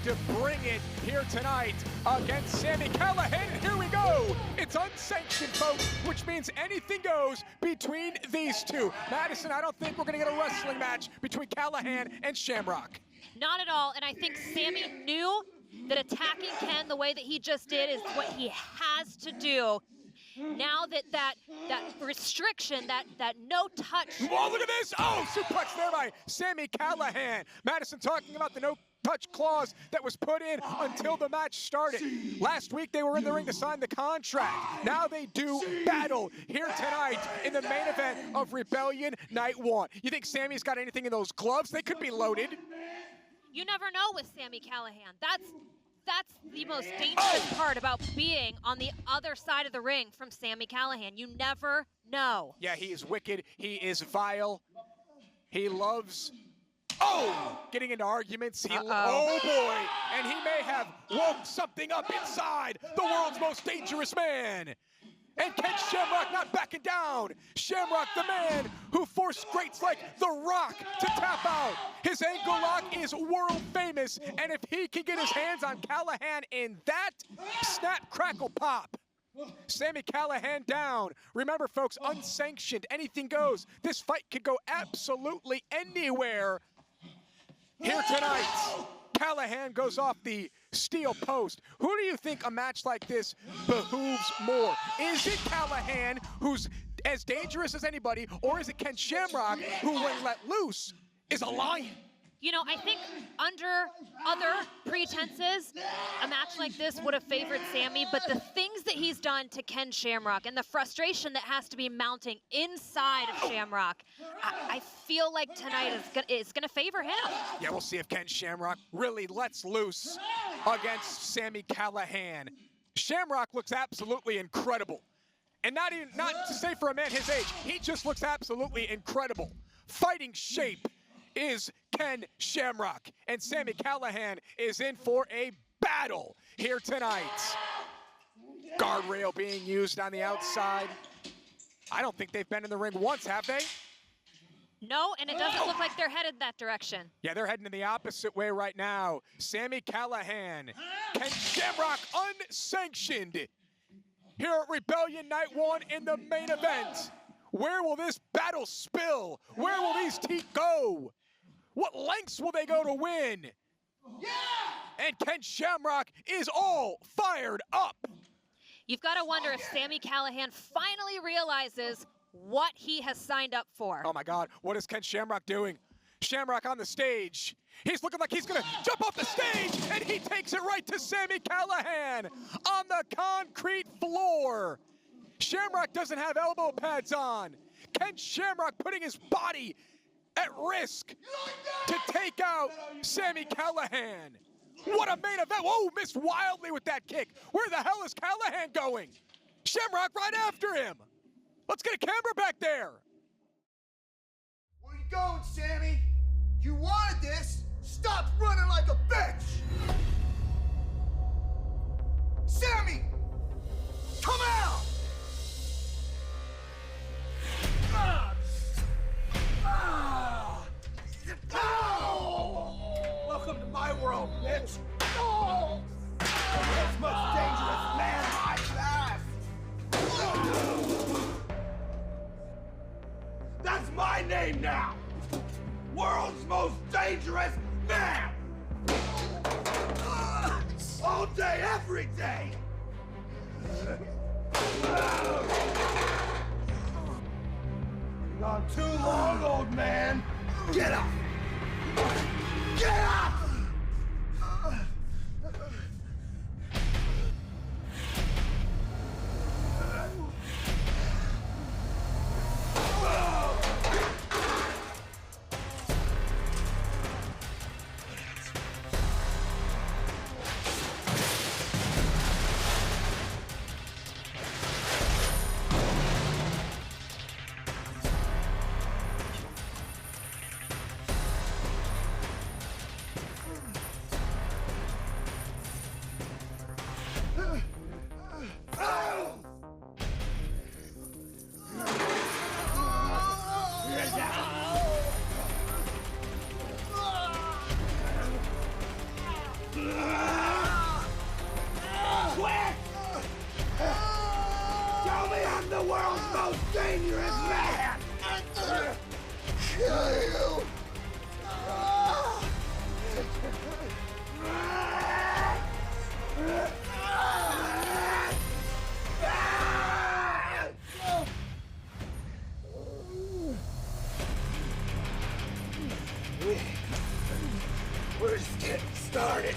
to bring it here tonight against Sami Callihan. And here we go. It's unsanctioned, folks, which means anything goes between these two. Madison, I don't think we're going to get a wrestling match between Callihan and Shamrock. Not at all, and I think Sami knew that attacking Ken the way that he just did is what he has to do. Now that restriction, that no touch. Oh, look at this! Oh, suplex there by Sami Callihan. Madison talking about the no touch clause that was put in until the match started. Last week they were in the ring to sign the contract. Now they do battle here tonight in the main event of Rebellion Night 1. You think Sami's got anything in those gloves? They could be loaded. You never know with Sami Callihan. That's the most dangerous part about being on the other side of the ring from Sami Callihan. You never know. Yeah, he is wicked. He is vile. He loves, getting into arguments. Oh, boy. And he may have woke something up inside the world's most dangerous man. And Ken Shamrock not backing down. Shamrock, the man who forced greats like The Rock to tap out. His ankle lock is world famous, and if he can get his hands on Callihan in that, snap, crackle, pop. Sami Callihan down. Remember, folks, unsanctioned, anything goes. This fight could go absolutely anywhere. Here tonight, Callihan goes off the steel post. Who do you think a match like this behooves more? Is it Callihan, who's as dangerous as anybody, or is it Ken Shamrock, who when let loose is a lion? You know, I think under other pretenses, a match like this would have favored Sami, but the things that he's done to Ken Shamrock and the frustration that has to be mounting inside of Shamrock, I feel like tonight is gonna favor him. Yeah, we'll see if Ken Shamrock really lets loose against Sami Callihan. Shamrock looks absolutely incredible. And not to say for a man his age, he just looks absolutely incredible. Fighting shape is Ken Shamrock, and Sami Callihan is in for a battle here tonight. Guardrail being used on the outside. I don't think they've been in the ring once, have they? No, and it doesn't look like they're headed that direction. Yeah, they're heading in the opposite way right now. Sami Callihan, Ken Shamrock unsanctioned here at Rebellion Night 1 in the main event. Where will this battle spill? Where will these teeth go? What lengths will they go to win? Yeah! And Ken Shamrock is all fired up. You've got to wonder if Sami Callihan finally realizes what he has signed up for. Oh my God, what is Ken Shamrock doing? Shamrock on the stage. He's looking like he's gonna jump off the stage, and he takes it right to Sami Callihan on the concrete floor. Shamrock doesn't have elbow pads on. Ken Shamrock putting his body at risk to take out Sami Callihan. What a main event. Whoa, missed wildly with that kick. Where the hell is Callihan going? Shamrock right after him. Let's get a camera back there. Where you going, Sami? You wanted this. Stop running like a bitch. Sami, come out. Welcome to my world, bitch. Oh. The world's most dangerous man alive. That's my name now. World's most dangerous man. All day, every day. Gone too long, old man. Get up! Get up! Quick! Tell me I'm the world's most dangerous man! Kill you! We're just getting started.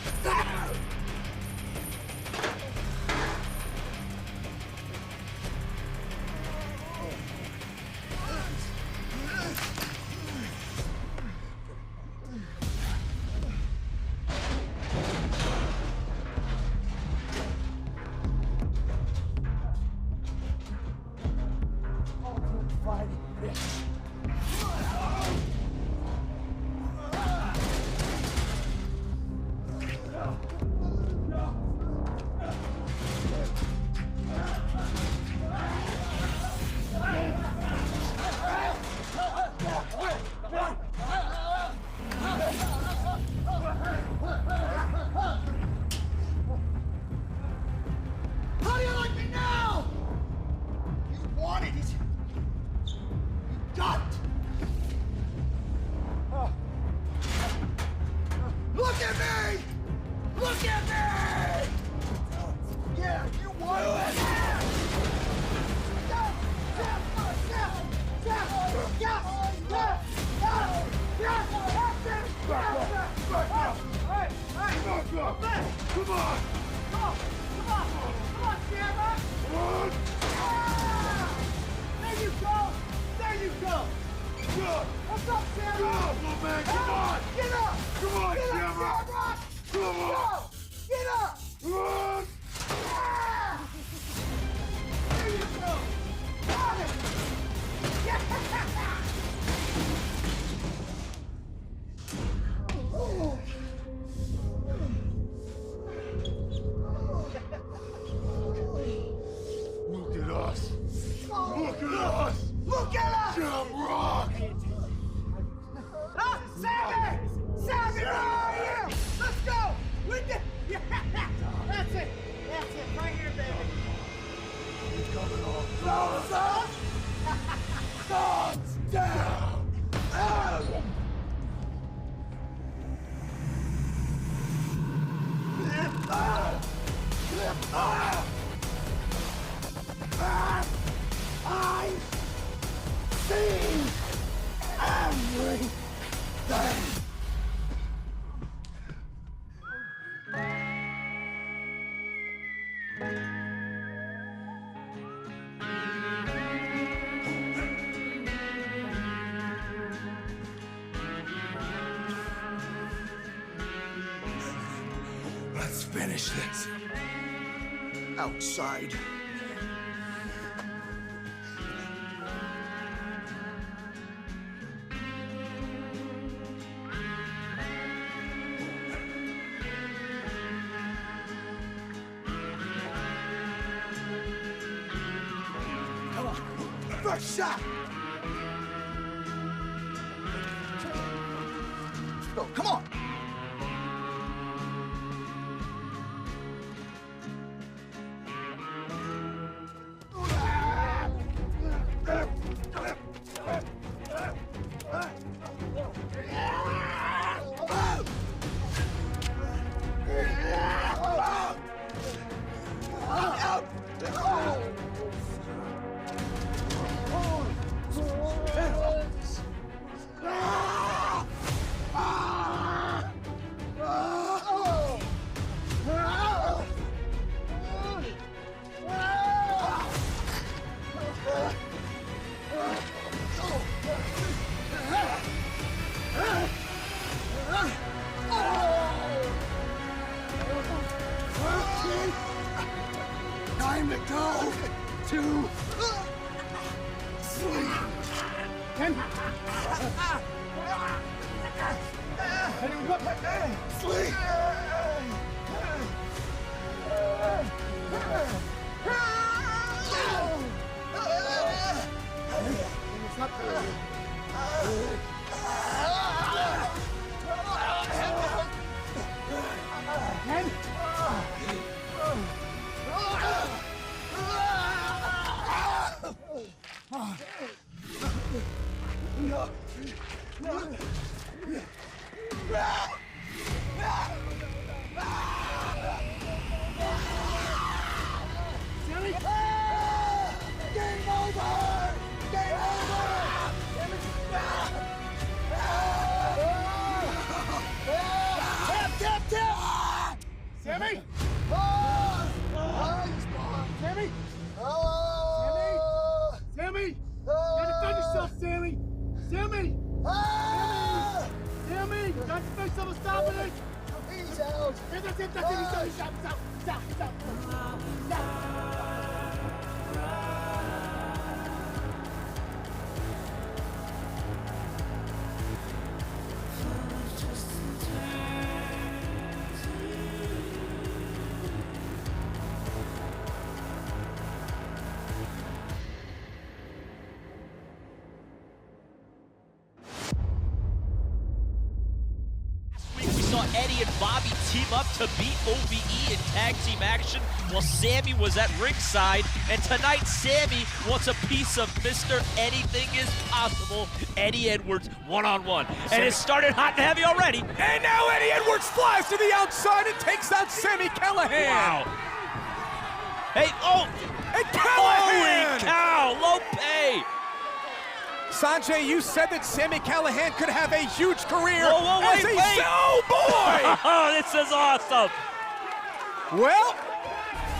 How do you like me now? You wanted it. You got it. Look at me! Look at me! Yeah, you wanted it. Come on! Shamrock! There you go! There you go! What's up, Shamrock? Little man, come on! Get up! Come on, Shamrock! Come on! Get up! There you go! Got it! Look at us! Look at us! Look at us! Shamrock! Ah, Sami! Sami, where are you? Let's go! We did. Yeah, that's it. That's it. Right here, baby. He's coming on. Thumbs up. Thumbs down. Lift up. Lift up. I see everything. Let's finish this. Outside. Come on. First shot. Let's go. Come on. Time to go to sleep. Sleep. It's not 10. Sammy? Game over! Game over! Tap! Sammy? Sammy? Sammy? You gotta defend yourself, Sammy! Sammy! Sammy! You gotta defend yourself, stop it! He's out! That's it, he's out! Eddie and Bobby team up to beat OVE in tag team action while Sami was at ringside. And tonight, Sami wants a piece of Mr. Anything is Possible, Eddie Edwards, one-on-one. And it started hot and heavy already. And now Eddie Edwards flies to the outside and takes out Sami Callihan. Wow. Hey, oh! And Callihan! Holy cow, Lope! Sanjay, you said that Sami Callihan could have a huge career. Whoa, wait. Oh, boy! Oh, this is awesome. Well,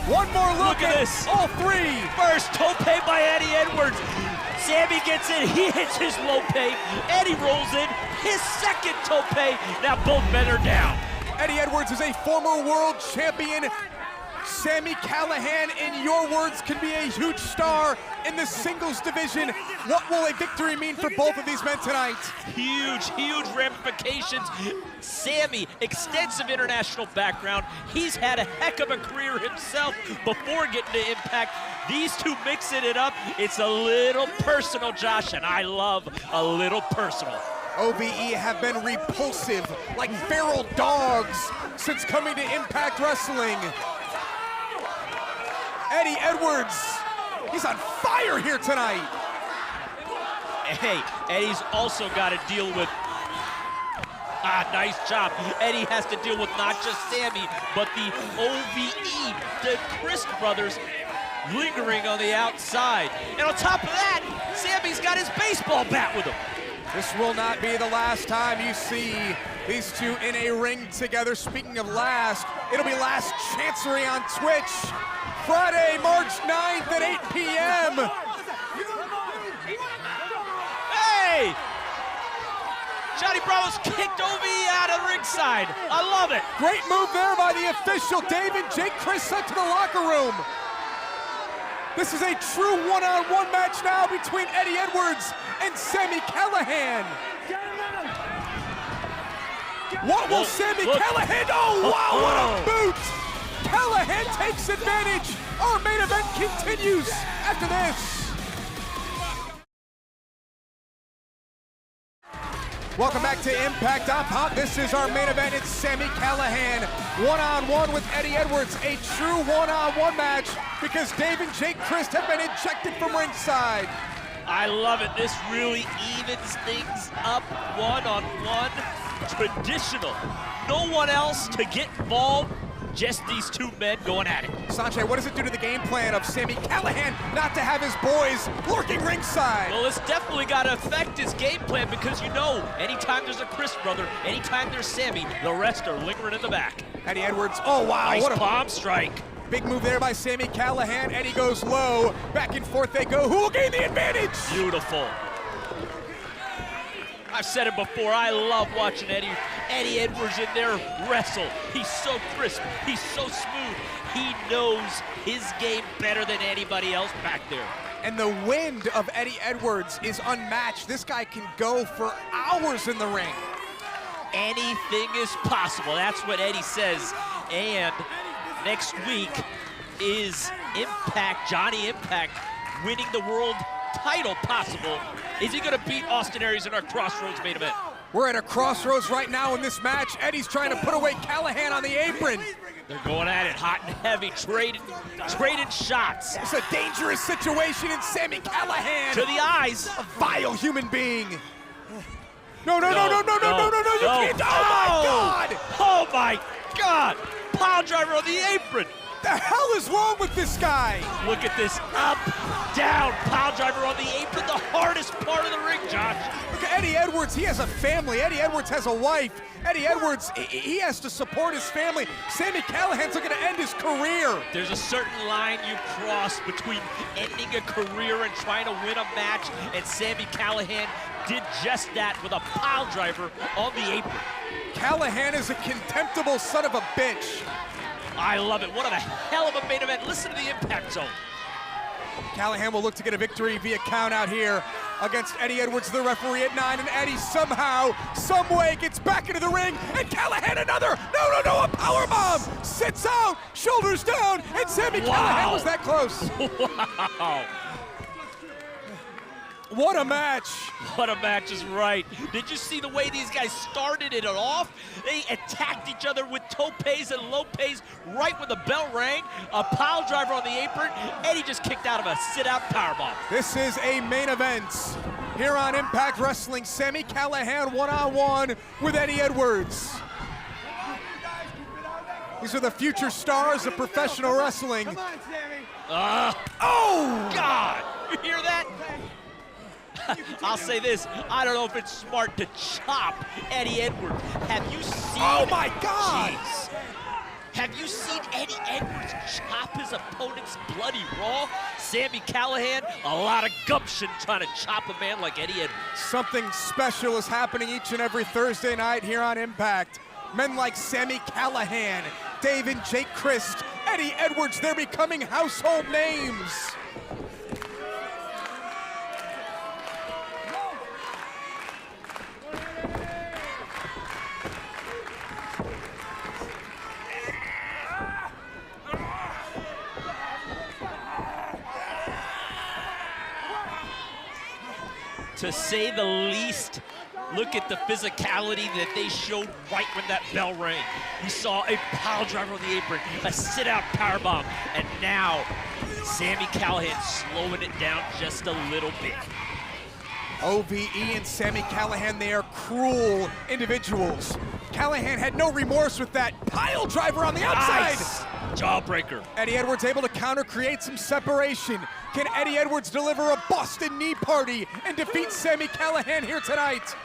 one more look at this. All three. First, tope by Eddie Edwards. Sami gets in, he hits his Lope. Eddie rolls in, his second tope. Now both men are down. Eddie Edwards is a former world champion. Sami Callihan, in your words, can be a huge star in the singles division. What will a victory mean for both of these men tonight? Huge ramifications. Sami, extensive international background. He's had a heck of a career himself before getting to Impact. These two mixing it up, it's a little personal, Josh, and I love a little personal. OVE have been repulsive, like feral dogs, since coming to Impact Wrestling. Eddie Edwards, he's on fire here tonight. Hey, Eddie's also got to deal with, nice job. Eddie has to deal with not just Sami, but the OVE, the Christ brothers, lingering on the outside. And on top of that, Sami's got his baseball bat with him. This will not be the last time you see these two in a ring together. Speaking of last, it'll be Last Chancery on Twitch. Friday, March 9th at 8 p.m. Hey! Johnny Bravo's kicked OVE out of ringside. I love it. Great move there by the official. David Jake Chris sent to the locker room. This is a true one-on-one match now between Eddie Edwards and Sami Callihan. What will Sami Callihan? Oh, wow, what a boot! Callihan takes advantage. Our main event continues after this. Welcome back to Impact. I'm Pop. This is our main event. It's Sami Callihan one-on-one with Eddie Edwards. A true one-on-one match because Dave and Jake Christ have been ejected from ringside. I love it. This really evens things up one-on-one. Traditional. No one else to get involved. Just these two men going at it. Sanjay, what does it do to the game plan of Sami Callihan not to have his boys lurking ringside? Well, it's definitely got to affect his game plan because you know, anytime there's a Chris brother, anytime there's Sami, the rest are lingering in the back. Eddie Edwards, oh wow, nice what a bomb strike. Big move there by Sami Callihan. Eddie goes low, back and forth they go. Who will gain the advantage? Beautiful. I've said it before, I love watching Eddie Edwards in there wrestle. He's so crisp, he's so smooth. He knows his game better than anybody else back there. And the wind of Eddie Edwards is unmatched. This guy can go for hours in the ring. Anything is possible, that's what Eddie says. And next week is Impact, Johnny Impact, winning the world title possible. Is he gonna beat Austin Aries in our Crossroads main event? We're at a crossroads right now in this match. Eddie's trying to put away Callihan on the apron. They're going at it hot and heavy, trading shots. It's a dangerous situation in Sami Callihan. To the eyes. A vile human being. No, you can't. Oh, my God. Oh, my God. Pile driver on the apron. The hell is wrong with this guy? Look at this up, down, pile driver on the apron, the hardest part of the ring, Josh. Look at Eddie Edwards, he has a family. Eddie Edwards has a wife. Eddie Edwards, he has to support his family. Sami Callihan's looking to end his career. There's a certain line you cross between ending a career and trying to win a match, and Sami Callihan did just that with a pile driver on the apron. Callihan is a contemptible son of a bitch. I love it. What a hell of a main event. Listen to the impact zone. Callihan will look to get a victory via count out here against Eddie Edwards, the referee at 9, and Eddie somehow, someway gets back into the ring, and Callihan another, no, a powerbomb, sits out, shoulders down, and Sami Callihan was that close. Wow. What a match. What a match is right. Did you see the way these guys started it off? They attacked each other with topes and lopes right when the bell rang. A pile driver on the apron. Eddie just kicked out of a sit-out powerbomb. This is a main event here on Impact Wrestling. Sami Callihan one-on-one with Eddie Edwards. These are the future stars of professional wrestling. Come on, Sami. Oh! God! You hear that? I'll say this, I don't know if it's smart to chop Eddie Edwards. Have you seen... Oh my God! Jeez. Have you seen Eddie Edwards chop his opponent's bloody raw? Sami Callihan, a lot of gumption trying to chop a man like Eddie Edwards. Something special is happening each and every Thursday night here on Impact. Men like Sami Callihan, Dave and Jake Christ, Eddie Edwards, they're becoming household names. To say the least, look at the physicality that they showed right when that bell rang. We saw a pile driver on the apron, a sit-out powerbomb, and now Sami Callihan slowing it down just a little bit. OVE and Sami Callihan, they are cruel individuals. Callihan had no remorse with that pile driver on the outside. Nice. Jawbreaker. Eddie Edwards able to counter, create some separation. Can Eddie Edwards deliver a Boston knee party and defeat Sami Callihan here tonight?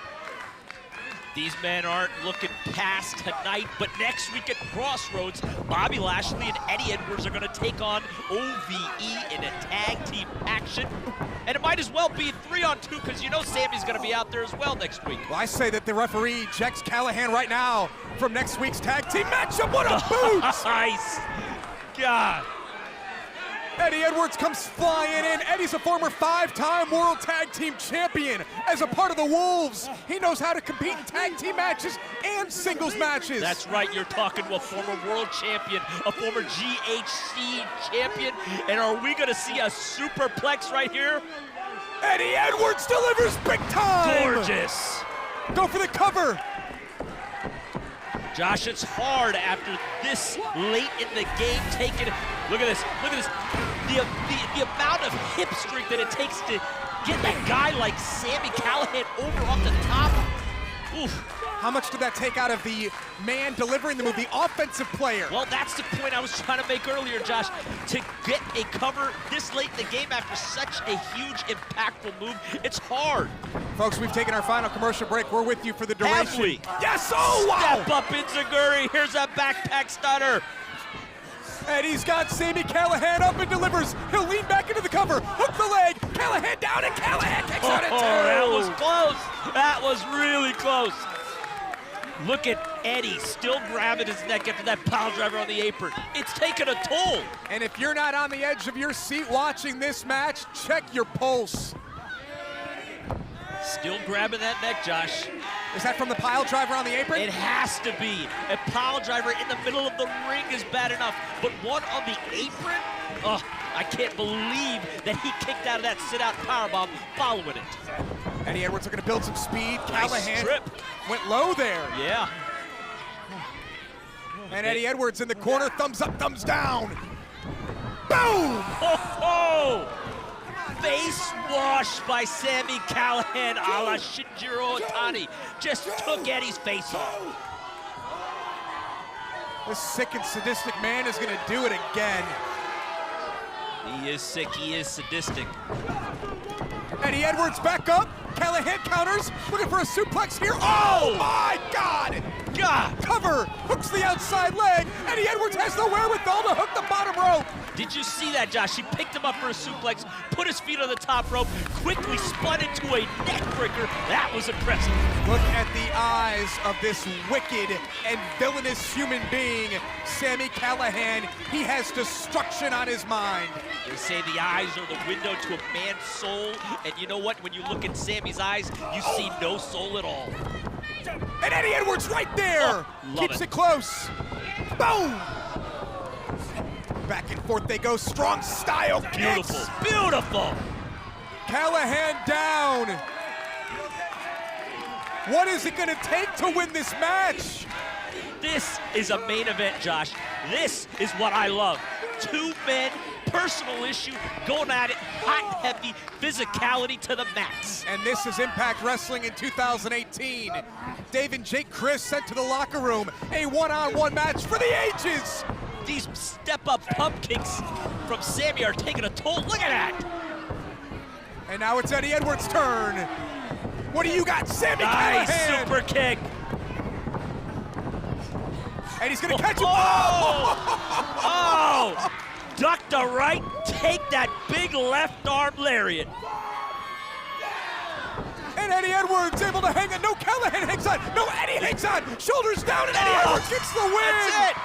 These men aren't looking past tonight, but next week at Crossroads, Bobby Lashley and Eddie Edwards are going to take on OVE in a tag team action. And it might as well be 3-on-2 because you know Sami's going to be out there as well next week. Well, I say that the referee ejects Callihan right now from next week's tag team matchup. What a boot! Nice. God. Eddie Edwards comes flying in. Eddie's a former 5-time World Tag Team Champion. As a part of the Wolves, he knows how to compete in tag team matches and singles matches. That's right, you're talking to a former world champion, a former GHC champion, and are we gonna see a superplex right here? Eddie Edwards delivers big time! Gorgeous. Go for the cover. Josh, it's hard after this late in the game taking, look at this, the amount of hip strength that it takes to get that guy like Sami Callihan over off the top. Oof. How much did that take out of the man delivering the move, the offensive player? Well, that's the point I was trying to make earlier, Josh. To get a cover this late in the game after such a huge, impactful move, it's hard. Folks, we've taken our final commercial break. We're with you for the duration. Have we? Yes, oh wow! Step up in Zaguri, here's that backpack stunner. Eddie's got Sami Callihan up and delivers. He'll lean back into the cover, hook the leg, Callihan down, and Callihan kicks out at 2. That was close. That was really close. Look at Eddie still grabbing his neck after that pile driver on the apron. It's taken a toll. And if you're not on the edge of your seat watching this match, check your pulse. Still grabbing that neck, Josh. Is that from the pile driver on the apron? It has to be. A pile driver in the middle of the ring is bad enough, but one on the apron? Oh, I can't believe that he kicked out of that sit-out powerbomb following it. Eddie Edwards looking to build some speed. Nice Callihan strip. went low there. Yeah. And Eddie Edwards in the corner, thumbs up, thumbs down. Boom! Oh! Face wash by Sami Callihan a la Shinjiro Otani. Just took Eddie's face off. This sick and sadistic man is gonna do it again. He is sick, he is sadistic. Eddie Edwards back up. Callihan counters, looking for a suplex here. Oh my God! God! Cover, hooks the outside leg. Eddie Edwards has the wherewithal to hook the bottom rope. Did you see that, Josh? He picked him up for a suplex, put his feet on the top rope, quickly spun into a neckbreaker. That was impressive. Look at the eyes of this wicked and villainous human being, Sami Callihan. He has destruction on his mind. They say the eyes are the window to a man's soul, and you know what? When you look in Sammy's eyes, you see no soul at all. And Eddie Edwards right there! Keeps it close. Boom! Back and forth they go, strong style kicks. Beautiful, beautiful. Callihan down. What is it gonna take to win this match? This is a main event, Josh. This is what I love. Two men, personal issue, going at it, hot and heavy, physicality to the max. And this is Impact Wrestling in 2018. Dave and Jake Chris sent to the locker room, a one-on-one match for the ages. These step-up pump kicks from Sami are taking a toll. Look at that. And now it's Eddie Edwards' turn. What do you got, Sami Nice Callihan? super kick. And he's gonna catch him. Oh! Duck the right, take that big left arm lariat. And Eddie Edwards able to hang on. No, Callihan hangs on. No, Eddie hangs on. Shoulders down, and Eddie Edwards gets the win. That's it.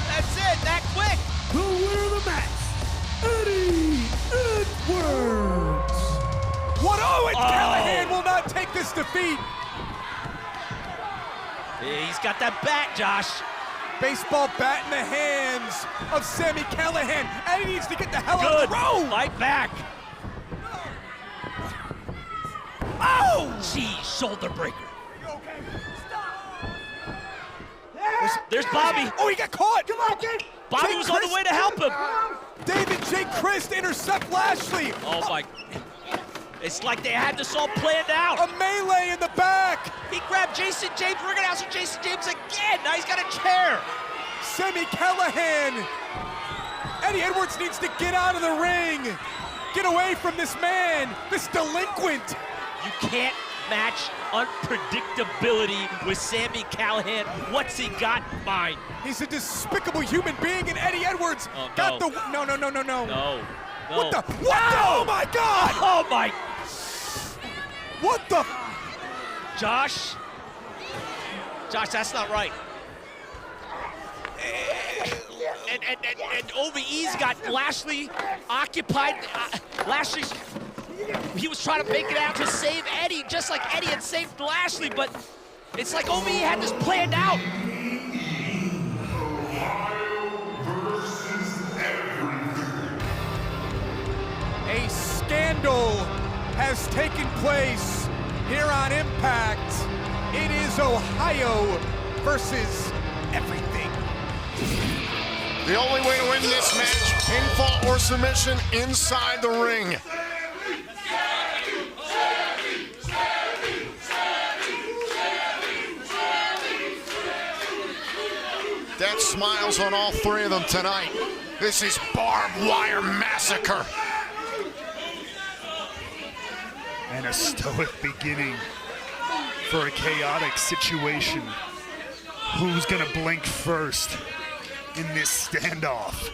That's it. That quick. The winner of the match, Eddie Edwards. What? Oh, and Callihan will not take this defeat. He's got that bat, Josh. Baseball bat in the hands of Sami Callihan, and he needs to get the hell out of the road. Fight back. Oh! Gee, shoulder breaker. There's Bobby. Oh, he got caught. Come on, Jake. Bobby Jake was on the way to help him. David Jake Chris to intercept Lashley. Oh my. It's like they had this all planned out. A melee in the back. He grabbed Jason James, Ringernauser Jason James again. Now he's got a chair. Sami Callihan. Eddie Edwards needs to get out of the ring. Get away from this man, this delinquent. You can't match unpredictability with Sami Callihan. What's he got in mind? He's a despicable human being, and Eddie Edwards got the... No. No. What the... What the... Oh, my God! Oh, my... What the... Josh, that's not right. And OVE's got Lashley occupied. Lashley's... He was trying to make it out to save Eddie, just like Eddie had saved Lashley, but it's like OVE had this planned out. A scandal has taken place here on Impact. It is Ohio versus everything. The only way to win this match, pinfall or submission inside the ring. That smiles on all three of them tonight. This is Barbed Wire Massacre. And a stoic beginning for a chaotic situation. Who's gonna blink first in this standoff?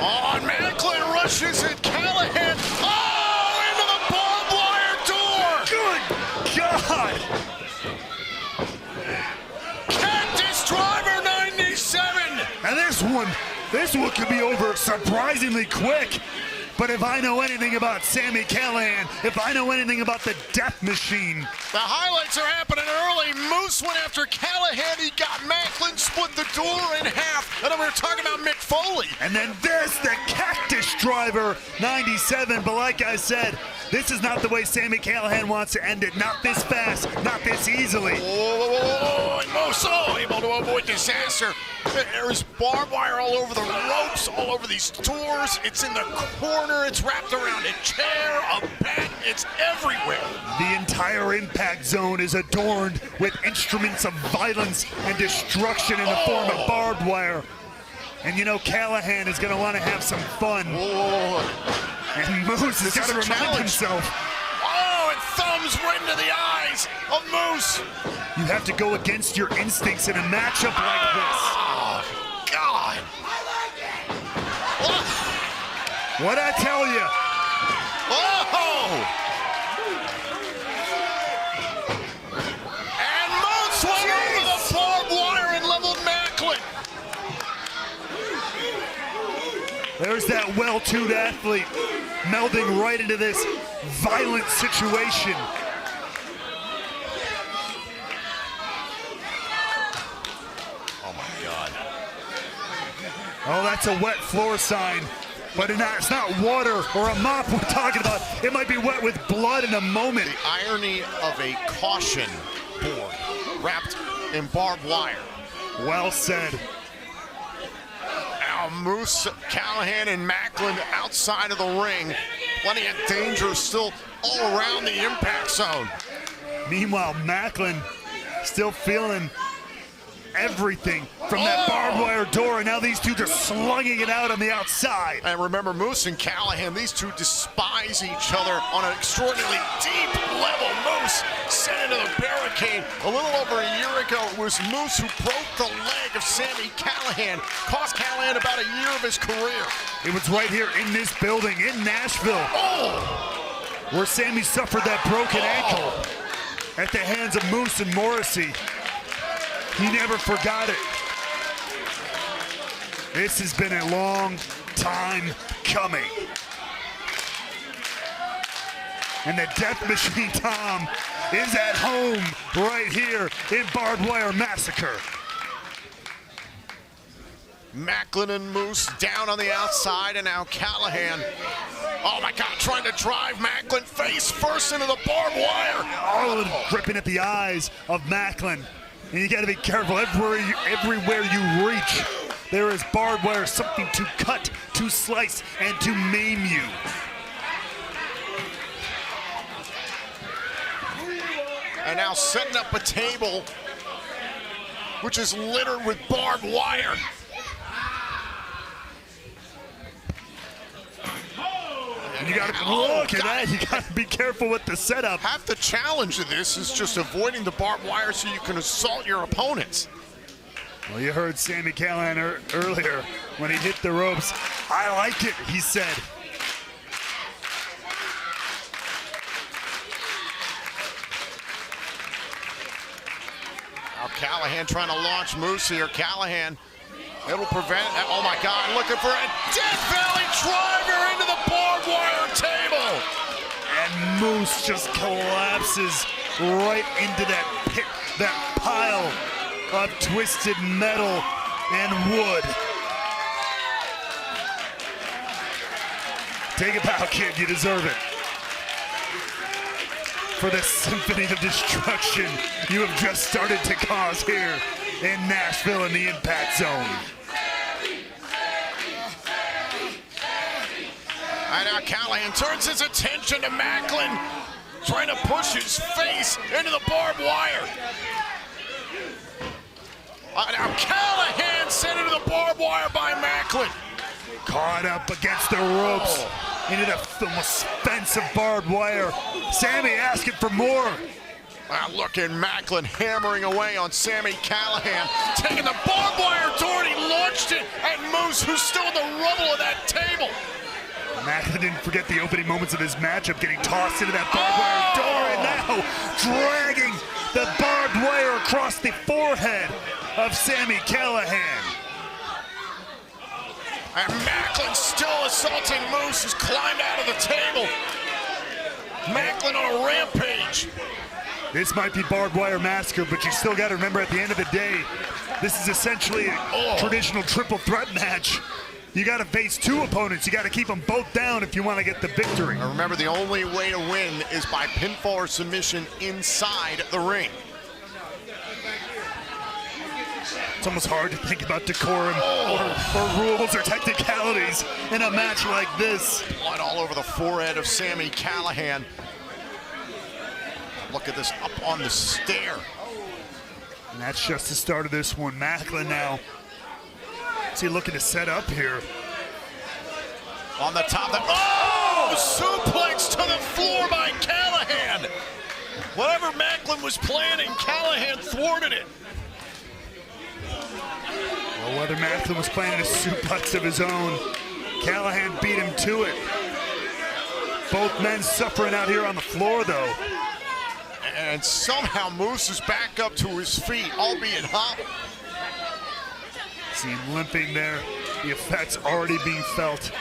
On Maclin rushes at Callihan. Oh, into the barbed wire door! Good God! this one could be over surprisingly quick. But if I know anything about Sami Callihan, if I know anything about the Death Machine. The highlights are happening early. Moose went after Callihan. He got Maclin, split the door in half. And then we were talking about Mick Foley. And then there's the Cactus Driver, 97. But like I said, this is not the way Sami Callihan wants to end it. Not this fast, not this easily. Oh, and Moose, able to avoid disaster. There's barbed wire all over the ropes, all over these doors. It's in the corner. It's wrapped around a chair, a bed. It's everywhere. The entire impact zone is adorned with instruments of violence and destruction in the form of barbed wire. And you know Callihan is going to want to have some fun. And Moose has got to remind himself. Oh, and thumbs right into the eyes of Moose. You have to go against your instincts in a matchup like this. Oh, God. What'd I tell you? Oh! And Moose went over the barbed wire and leveled Maclin. There's that well-tuned athlete melding right into this violent situation. Oh, my God. Oh, that's a wet floor sign. But it's not water or a mop we're talking about. It might be wet with blood in a moment. The irony of a caution board wrapped in barbed wire. Well said. Now Moose, Callihan, and Maclin outside of the ring. Plenty of danger still all around the impact zone. Meanwhile, Maclin still feeling everything from that barbed wire door, and now these two just slunging it out on the outside. And remember, Moose and Callihan, these two despise each other on an extraordinarily deep level. Moose sent into the barricade a little over a year ago. It was Moose who broke the leg of Sami Callihan, cost Callihan about a year of his career. It was right here in this building in Nashville where Sami suffered that broken ankle at the hands of Moose and Morrissey. He never forgot it. This has been a long time coming. And the Death Machine Tom is at home right here in Barbed Wire Massacre. Maclin and Moose down on the outside, and now Callihan. Oh my God, trying to drive Maclin face first into the barbed wire. Oh, gripping at the eyes of Maclin. And you got to be careful everywhere you reach. There is barbed wire, something to cut, to slice, and to maim you. And now setting up a table, which is littered with barbed wire. You got to look at that. You got to be careful with the setup. Half the challenge of this is just avoiding the barbed wire so you can assault your opponents. Well, you heard Sami Callihan earlier when he hit the ropes. I like it, he said. Now Callihan trying to launch Moose here. Callihan, it'll prevent, oh my God, looking for a Death Valley driver into the barbed wire table. And Moose just collapses right into that pit, that pile of twisted metal and wood. Take a bow, kid, you deserve it. For the symphony of destruction you have just started to cause here in Nashville in the Impact Zone. And now Callihan turns his attention to Maclin, trying to push his face into the barbed wire. Now Callihan sent into the barbed wire by Maclin. Caught up against the ropes into the fence of barbed wire. Sami asking for more. Look at Maclin hammering away on Sami Callihan, taking the barbed wire door, and he launched it at Moose, who's still in the rubble of that table. Maclin didn't forget the opening moments of his matchup, getting tossed into that barbed wire door, and now dragging the barbed wire across the forehead of Sami Callihan. And Maclin still assaulting Moose, who's climbed out of the table. Maclin on a rampage. This might be Barbed Wire Massacre, but you still got to remember at the end of the day, this is essentially a traditional triple threat match. You got to face two opponents. You got to keep them both down if you want to get the victory. Now remember, the only way to win is by pinfall or submission inside the ring. It's almost hard to think about decorum or rules or technicalities in a match like this. Blood all over the forehead of Sami Callihan. Look at this up on the stair. And that's just the start of this one. Maclin now. What's he looking to set up here? On the top, suplex to the floor by Callihan. Whatever Maclin was planning, Callihan thwarted it. Well, whether Maclin was planning a suplex of his own, Callihan beat him to it. Both men suffering out here on the floor, though. And somehow Moose is back up to his feet, albeit hobbled. See him limping there. The effects already being felt.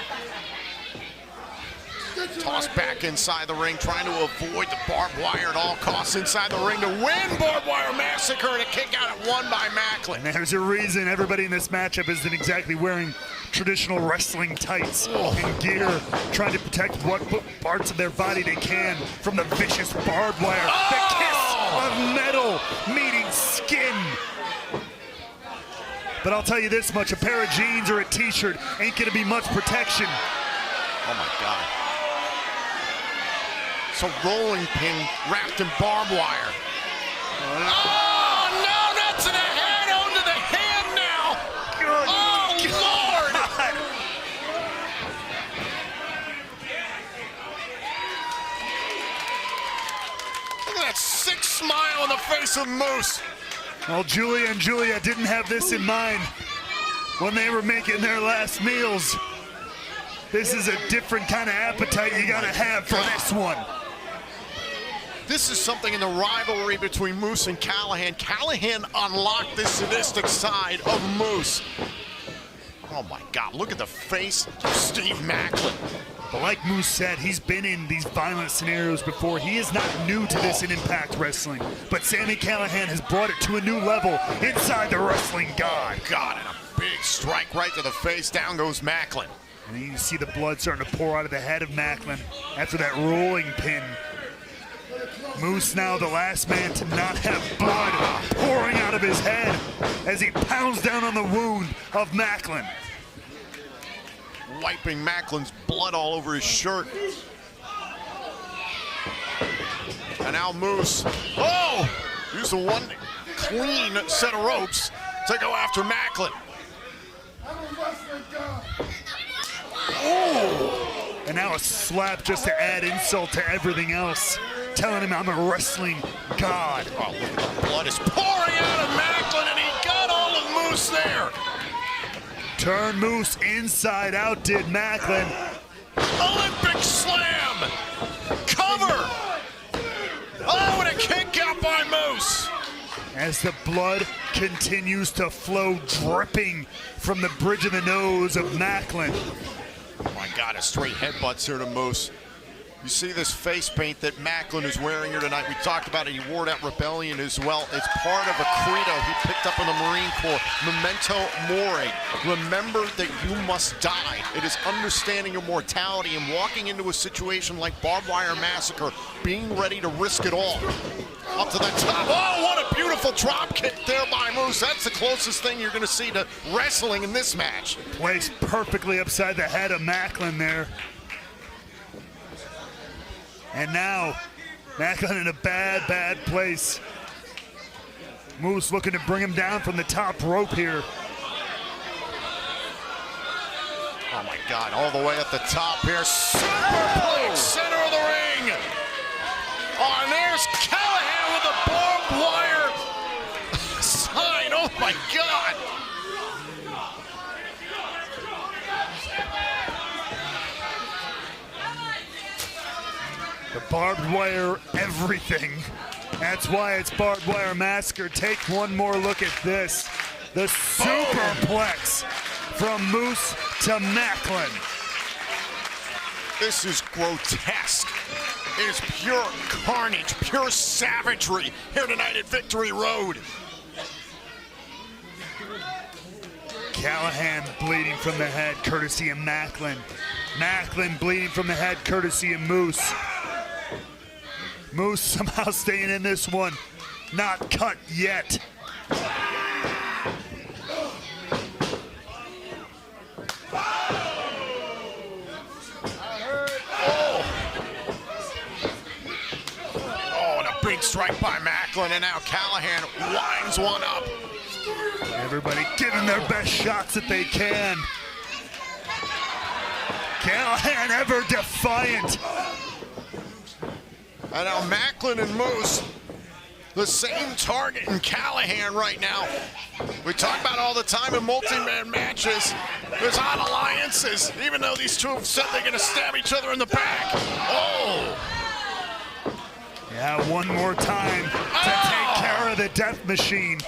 Tossed back inside the ring, trying to avoid the barbed wire at all costs inside the ring to win Barbed Wire Massacre, and a kick out at one by Maclin. And there's a reason everybody in this matchup isn't exactly wearing traditional wrestling tights and gear, trying to protect what parts of their body they can from the vicious barbed wire. The kiss of metal meeting skin. But I'll tell you this much, a pair of jeans or a t-shirt ain't gonna be much protection. Oh my God. It's a rolling pin wrapped in barbed wire. Oh, no, not to the head, onto the hand now. Good Lord. God. Look at that sick smile on the face of Moose. Well, Julia and Julia didn't have this in mind when they were making their last meals. This is a different kind of appetite you gotta have for this one. This is something in the rivalry between Moose and Callihan. Callihan unlocked this sadistic side of Moose. Oh my God, look at the face of Steve Maclin. But like Moose said, he's been in these violent scenarios before. He is not new to this in Impact Wrestling. But Sami Callihan has brought it to a new level inside the wrestling god. God, and a big strike right to the face. Down goes Maclin. And then you can see the blood starting to pour out of the head of Maclin after that rolling pin. Moose now the last man to not have blood pouring out of his head as he pounds down on the wound of Maclin. Wiping Macklin's blood all over his shirt. And now Moose, use the one clean set of ropes to go after Maclin. And now a slap just to add insult to everything else, telling him I'm a wrestling god. Oh, look at the blood is pouring out of Maclin, and he got all of Moose there. Turn Moose inside out, did Maclin. Olympic slam! Cover! Oh, and a kick out by Moose! As the blood continues to flow, dripping from the bridge of the nose of Maclin. Oh my God, a straight headbutts here to Moose. You see this face paint that Maclin is wearing here tonight. We talked about it. He wore it at Rebellion as well. It's part of a credo he picked up in the Marine Corps. Memento mori. Remember that you must die. It is understanding your mortality and walking into a situation like Barbed Wire Massacre, being ready to risk it all. Up to the top. Oh, what a beautiful drop kick there by Moose. That's the closest thing you're going to see to wrestling in this match. Placed perfectly upside the head of Maclin there. And now, Maclin in a bad, bad place. Moose looking to bring him down from the top rope here. Oh my God, all the way at the top here. Superplex, center of the ring. Oh, and there's Callihan with a barbed wire sign. Oh my God. The barbed wire everything. That's why it's Barbed Wire Massacre. Take one more look at this. The superplex from Moose to Maclin. This is grotesque. It is pure carnage, pure savagery here tonight at Victory Road. Callihan bleeding from the head, courtesy of Maclin. Maclin bleeding from the head, courtesy of Moose. Moose somehow staying in this one, not cut yet. Big strike by Maclin, and now Callihan winds one up. Everybody giving their best shots that they can. Callihan ever defiant. And now Maclin and Moose, the same target in Callihan right now. We talk about all the time in multi-man matches. There's odd alliances, even though these two have said they're going to stab each other in the back. Oh! Yeah, one more time to take care of the death machine.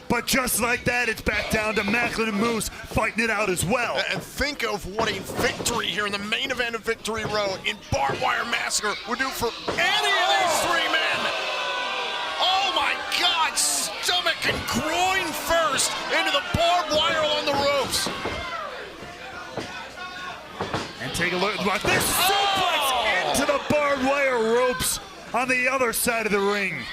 But just like that, it's back down to Maclin and Moose fighting it out as well. And think of what a victory here in the main event of Victory Road in Barbed Wire Massacre would do for any of these three men. Oh my God, stomach and groin first into the barbed wire along the ropes. And take a look at this suplex into the barbed wire ropes on the other side of the ring.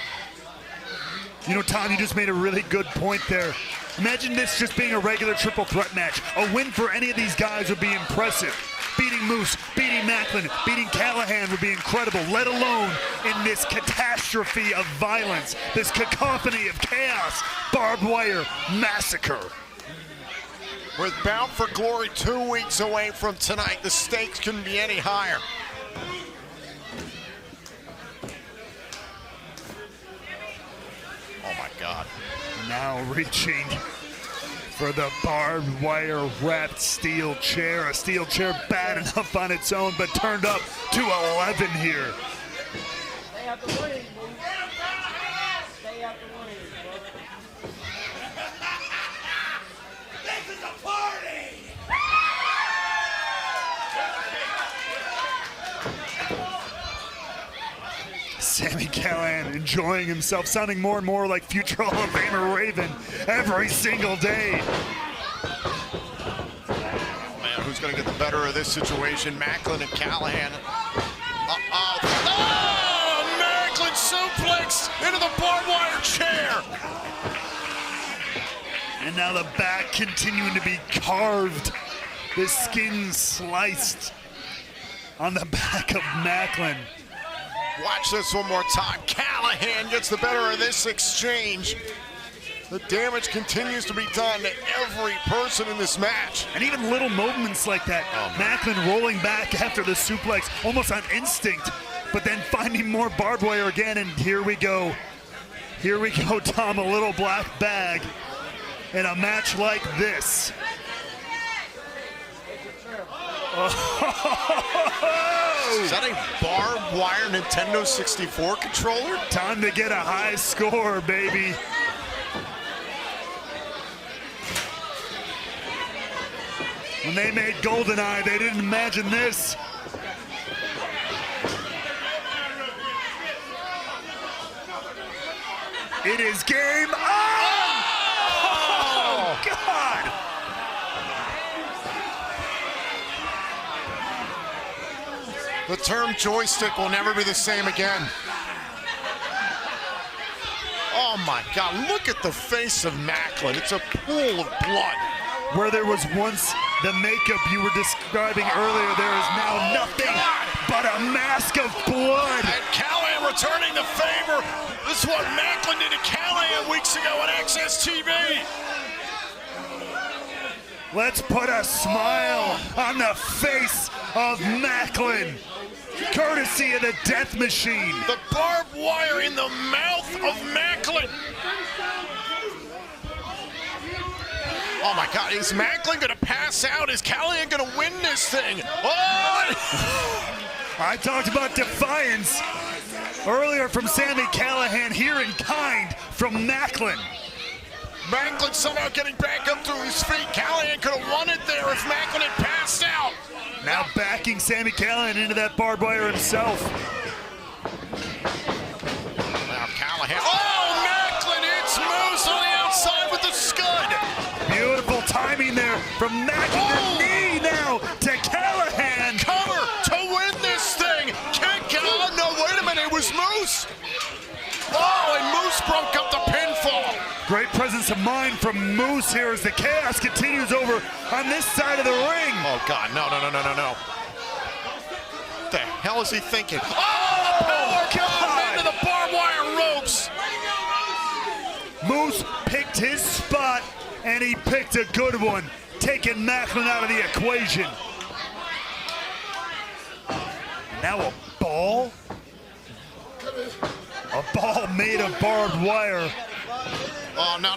You know, Tom, you just made a really good point there. Imagine this just being a regular triple threat match. A win for any of these guys would be impressive. Beating Moose, beating Maclin, beating Callihan would be incredible, let alone in this catastrophe of violence, this cacophony of chaos, barbed wire massacre. With Bound for Glory 2 weeks away from tonight, the stakes couldn't be any higher. Oh my God. Now reaching for the barbed wire wrapped steel chair. A steel chair bad enough on its own, but turned up to 11 here. Stay out the ring, Moose. Stay out the ring, bro. This is a party! Sami Callihan enjoying himself, sounding more and more like future Hall of Famer Raven every single day. Oh man, who's gonna get the better of this situation? Maclin and Callihan. Oh, Maclin suplex into the barbed wire chair. And now the back continuing to be carved, the skin sliced on the back of Maclin. Watch this one more time. Callihan gets the better of this exchange. The damage continues to be done to every person in this match. And even little moments like that. Maclin rolling back after the suplex, almost on instinct, but then finding more barbed wire again, and here we go. Here we go, Tom, a little black bag in a match like this. Is that a barbed wire Nintendo 64 controller? Time to get a high score, baby. When they made GoldenEye, they didn't imagine this. It is game on! Oh, God! The term joystick will never be the same again. Oh my God, look at the face of Maclin. It's a pool of blood. Where there was once the makeup you were describing earlier, there is now nothing but a mask of blood. And Callihan returning the favor. This is what Maclin did to Callihan weeks ago on Access TV. Let's put a smile on the face of Maclin, courtesy of the Death Machine. The barbed wire in the mouth of Maclin. Oh my God, is Maclin gonna pass out? Is Callihan gonna win this thing? Oh! I talked about defiance earlier from Sami Callihan, here in kind from Maclin. Maclin somehow getting back up to his feet. Callihan could have won it there if Maclin had passed out. Now backing Sami Callihan into that barbed wire himself. Now Callihan. Oh, Maclin hits Moose on the outside with the scud. Beautiful timing there from Maclin. Oh. The knee now to Callihan. Cover to win this thing. Kick out. No, wait a minute. It was Moose. Oh, and Moose broke up the pinfall. Great presence of mind from Moose here as the chaos continues over on this side of the ring. Oh, God. No. What the hell is he thinking? Oh, power bomb into the barbed wire ropes. Moose picked his spot, and he picked a good one, taking Maclin out of the equation. Now a ball? A ball made of barbed wire. Oh, no.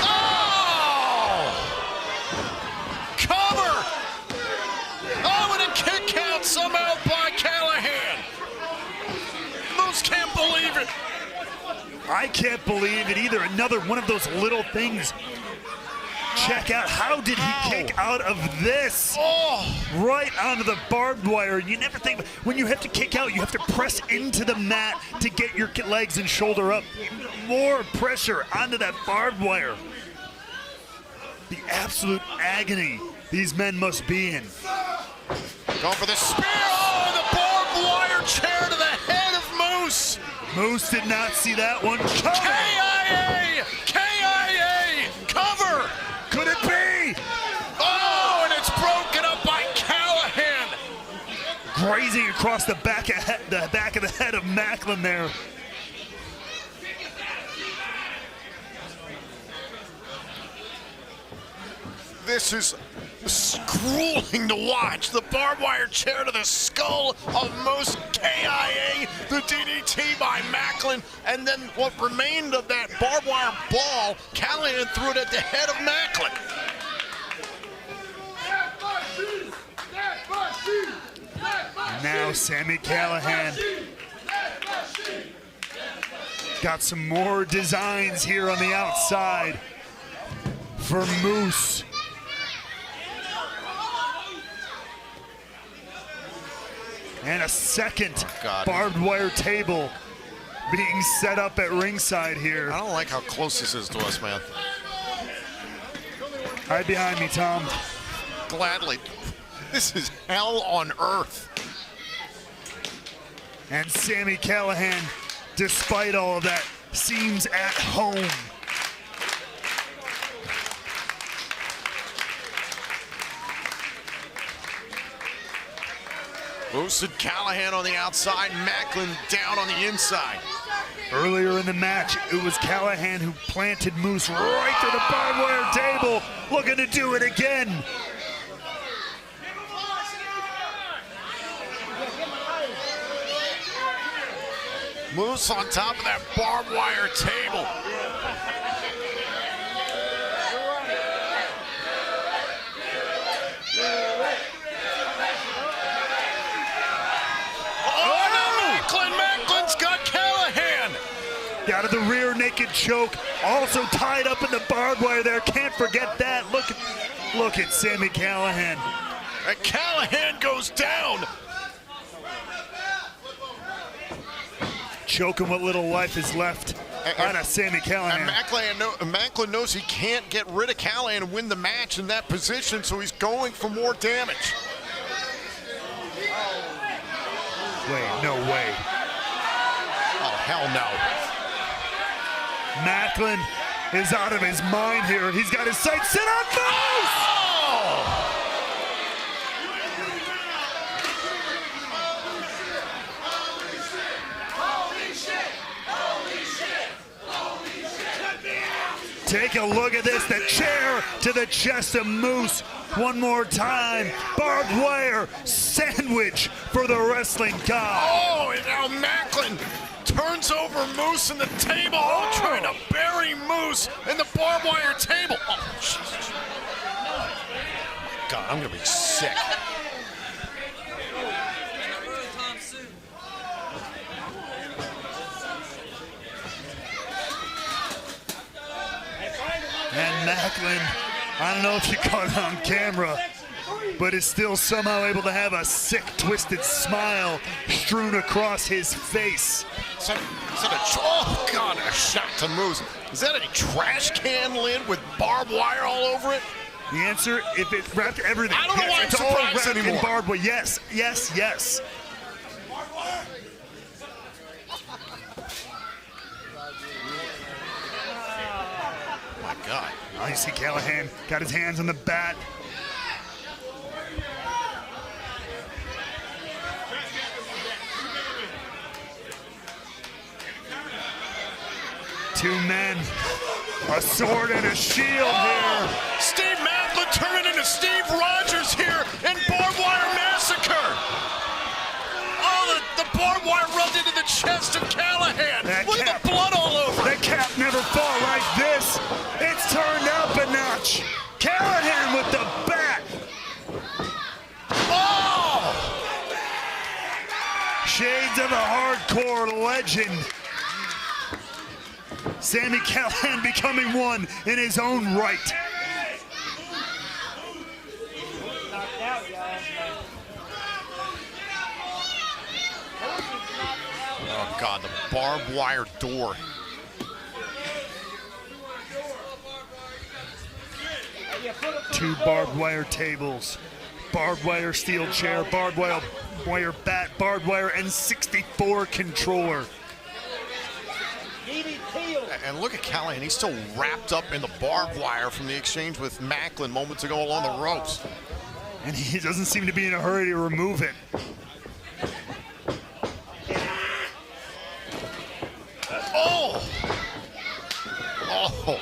Oh! Cover! Oh, and a kick out somehow by Callihan. Moose can't believe it. I can't believe it either. Another one of those little things. Check out, how did he kick out of this? Oh! Right onto the barbed wire. You never think, when you have to kick out, you have to press into the mat to get your legs and shoulder up. More pressure onto that barbed wire. The absolute agony these men must be in. Going for the spear. Oh, the barbed wire chair to the head of Moose. Moose did not see that one coming. KIA! Cover! Could it be? Oh, and it's broken up by Callihan. Grazing across the back of the head of Maclin there. This is grueling to watch. The barbed wire chair to the skull of Moose. KIA, the DDT by Maclin, and then what remained of that barbed wire ball, Callihan threw it at the head of Maclin. Now Sami Callihan got some more designs here on the outside for Moose. And a second barbed wire table being set up at ringside here. I don't like how close this is to us, man. Right behind me, Tom. Gladly. This is hell on earth. And Sami Callihan, despite all of that, seems at home. Moose and Callihan on the outside, Maclin down on the inside. Earlier in the match, it was Callihan who planted Moose right to the barbed wire table, looking to do it again. Moose on top of that barbed wire table. Maclin's got Callihan. Out of the rear naked choke, also tied up in the barbed wire there. Can't forget that. Look at Sami Callihan. And Callihan goes down. Choking what little life is left out of Sami Callihan. And Maclin knows he can't get rid of Callihan and win the match in that position, so he's going for more damage. Wait, no way. Oh, hell no. Maclin is out of his mind here. He's got his sights set on Moose! Oh! Take a look at this, the chair to the chest of Moose. One more time, barbed wire sandwich for the wrestling god. Oh, and now Maclin turns over Moose in the table, trying to bury Moose in the barbed wire table. Oh, Jesus. God, I'm gonna be sick. And Maclin, I don't know if you caught it on camera, but is still somehow able to have a sick, twisted smile strewn across his face. Oh, God, a shot to Moose. Is that a trash can lid with barbed wire all over it? The answer, if it wrapped everything. I don't know why it's I'm all surprised wrapped anymore. in barbed wire. Yes, yes, yes. My God. Oh, you see Callihan got his hands on the bat. Two men, a sword and a shield here. Steve Maclin turning into Steve Rogers here in Barbed Wire Massacre. Oh, the barbed wire rubbed into the chest of Callihan. Look at the blood all over. The cap never fall like this. It's turned up a notch. Callihan with the bat. Oh! Shades of a hardcore legend. Sami Callihan becoming one in his own right. Oh, God, the barbed wire door. Two barbed wire tables, barbed wire steel chair, barbed wire bat, barbed wire N64 controller. And look at Callihan. He's still wrapped up in the barbed wire from the exchange with Maclin moments ago along the ropes. And he doesn't seem to be in a hurry to remove it. Oh! Oh!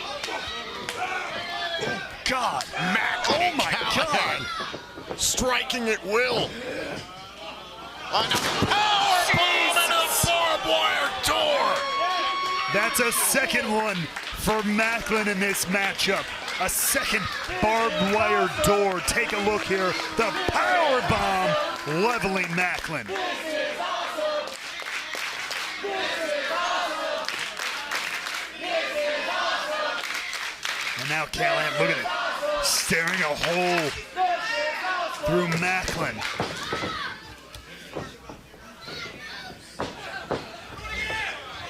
God, Maclin, oh my God! Striking at will. On a power bomb into the barbed wire door. That's a second one for Maclin in this matchup. A second barbed wire door. Take a look here. The power bomb leveling Maclin. And now Callihan, look at it, staring a hole through Maclin.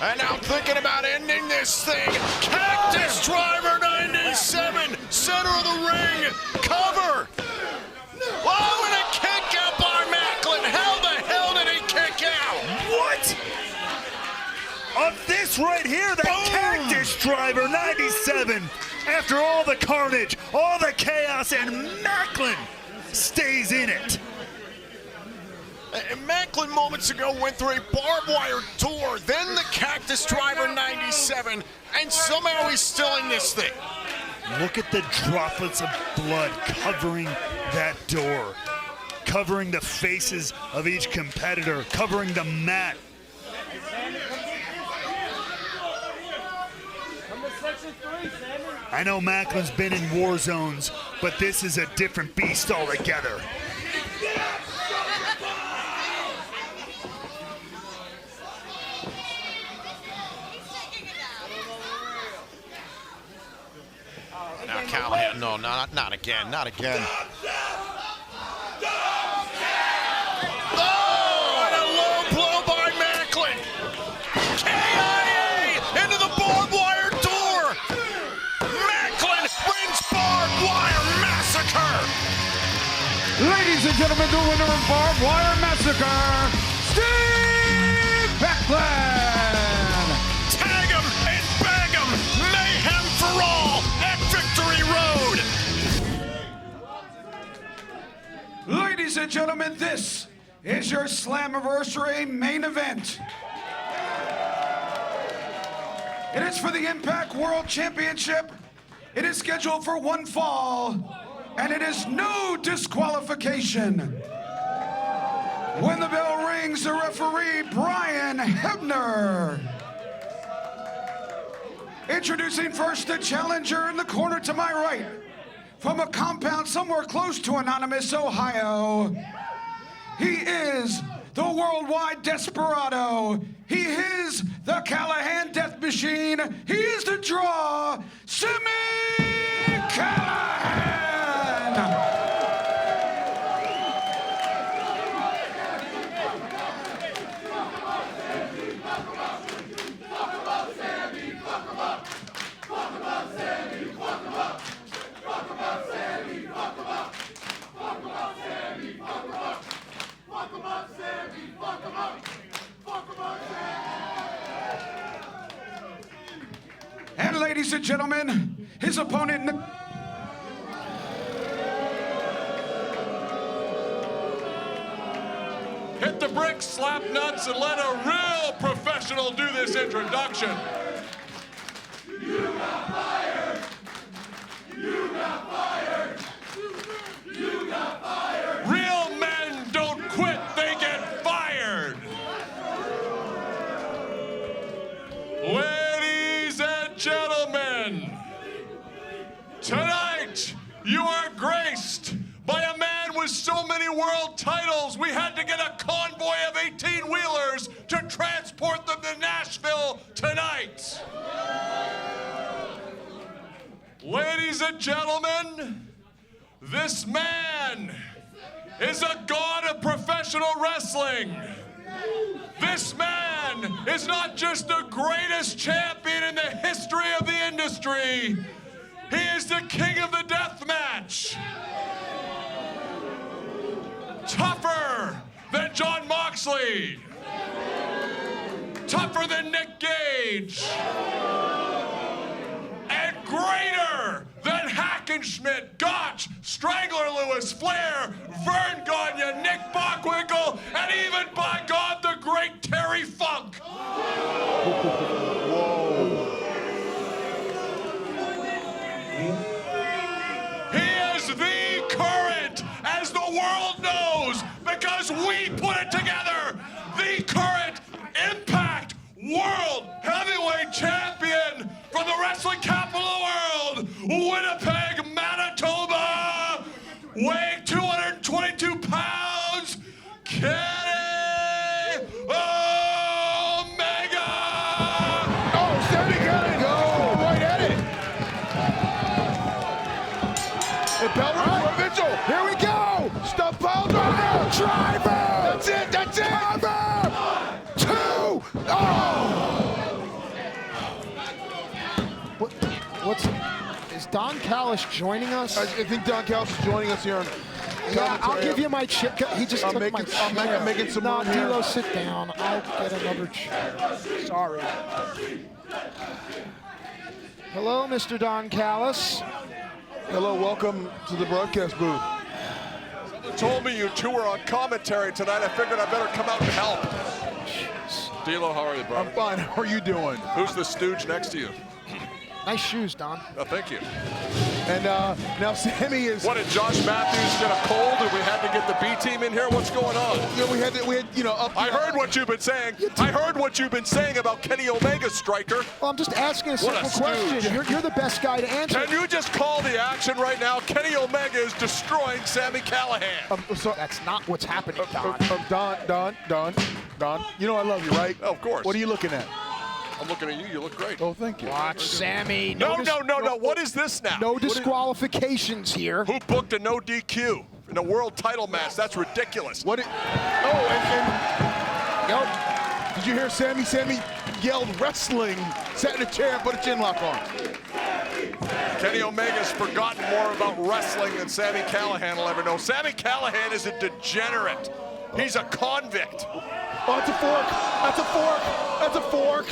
And now thinking about ending this thing. Cactus Driver 97, center of the ring, cover. Oh, and a kick out by Maclin. How the hell did he kick out? What? Of this right here, the Cactus Driver 97. After all the carnage, all the chaos, and Maclin stays in it. And Maclin moments ago went through a barbed wire door, then the Cactus Driver 97, and somehow he's still in this thing. Look at the droplets of blood covering that door, covering the faces of each competitor, covering the mat. I know Macklin's been in war zones, but this is a different beast altogether. Now Callihan, no, not again, not again. Oh, and a low blow by Maclin. KIA into the barbed wire door. Maclin wins Barbed Wire Massacre. Ladies and gentlemen, the winner of Barbed Wire Massacre, Steve Maclin. Tag him and bag him. Mayhem for all at Victory Road. Ladies and gentlemen, this is your Slammiversary main event. It is for the Impact World Championship. It is scheduled for one fall, and it is no disqualification. When the bell rings, the referee, Brian Hebner. Introducing first the challenger in the corner to my right. From a compound somewhere close to Anonymous, Ohio. He is the worldwide desperado. He is the Callihan Death Machine. He is the draw, Sami ladies and gentlemen, his opponent in the... Hit the bricks, slap nuts, and let a real professional do this introduction. You got fired! You got fired! You got fired! Real men don't quit, they get fired! Ladies and gentlemen, tonight you are graced by a man with so many world titles, we had to get a convoy of 18-wheelers to transport them to Nashville tonight. Ladies and gentlemen, this man is a god of professional wrestling. This man is not just the greatest champion in the history of the industry, he is the king of the death match. Tougher than John Moxley. Tougher than Nick Gage. And greater than Hackenschmidt, Gotch, Strangler Lewis, Flair, Vern Gagne, Nick Bockwinkel, and even, by God, the great Terry Funk. He is the current, as the world knows, because we put it together, the current Impact World Heavyweight Champion from the wrestling capital of the world, Winnipeg, Manitoba, weighing 222 pounds, Kenny Omega! Oh, Sami Callihan, go right at it. And Bell Provincial, here we go. Stuff pile driver. That's it, that's it. Driver. 2. Oh. Is Don Callis joining us? I think Don Callis is joining us here on Yeah, I'll give you my chair. He just took my chair. I'm making some no, room here. D'Lo, sit down. I'll get another chair. Sorry. Hello, Mr. Don Callis. Hello, welcome to the broadcast booth. Someone told me you two were on commentary tonight. I figured I better come out and help. D'Lo, how are you, bro? I'm fine. How are you doing? Who's the stooge next to you? Nice shoes, Don. Oh, thank you. And now Sami is. What, did Josh Matthews get a cold and we had to get the B team in here? What's going on? Yeah, we had, I heard what you've been saying. I heard what you've been saying about Kenny Omega's striker. Well, I'm just asking a simple question. You're the best guy to answer. Can you just call the action right now? Kenny Omega is destroying Sami Callihan. So that's not what's happening, Don. Don. You know I love you, right? Of course. What are you looking at? I'm looking at you. You look great. Oh, thank you. Watch Sami. No. What is this now? No disqualifications here. Who booked a no DQ in a world title match? That's ridiculous. What? Did you hear Sami? Sami yelled wrestling, sat in a chair, and put a chin lock on. Kenny Omega's forgotten more about wrestling than Sami Callihan will ever know. Sami Callihan is a degenerate. He's a convict. Oh, that's a fork. That's a fork. That's a fork.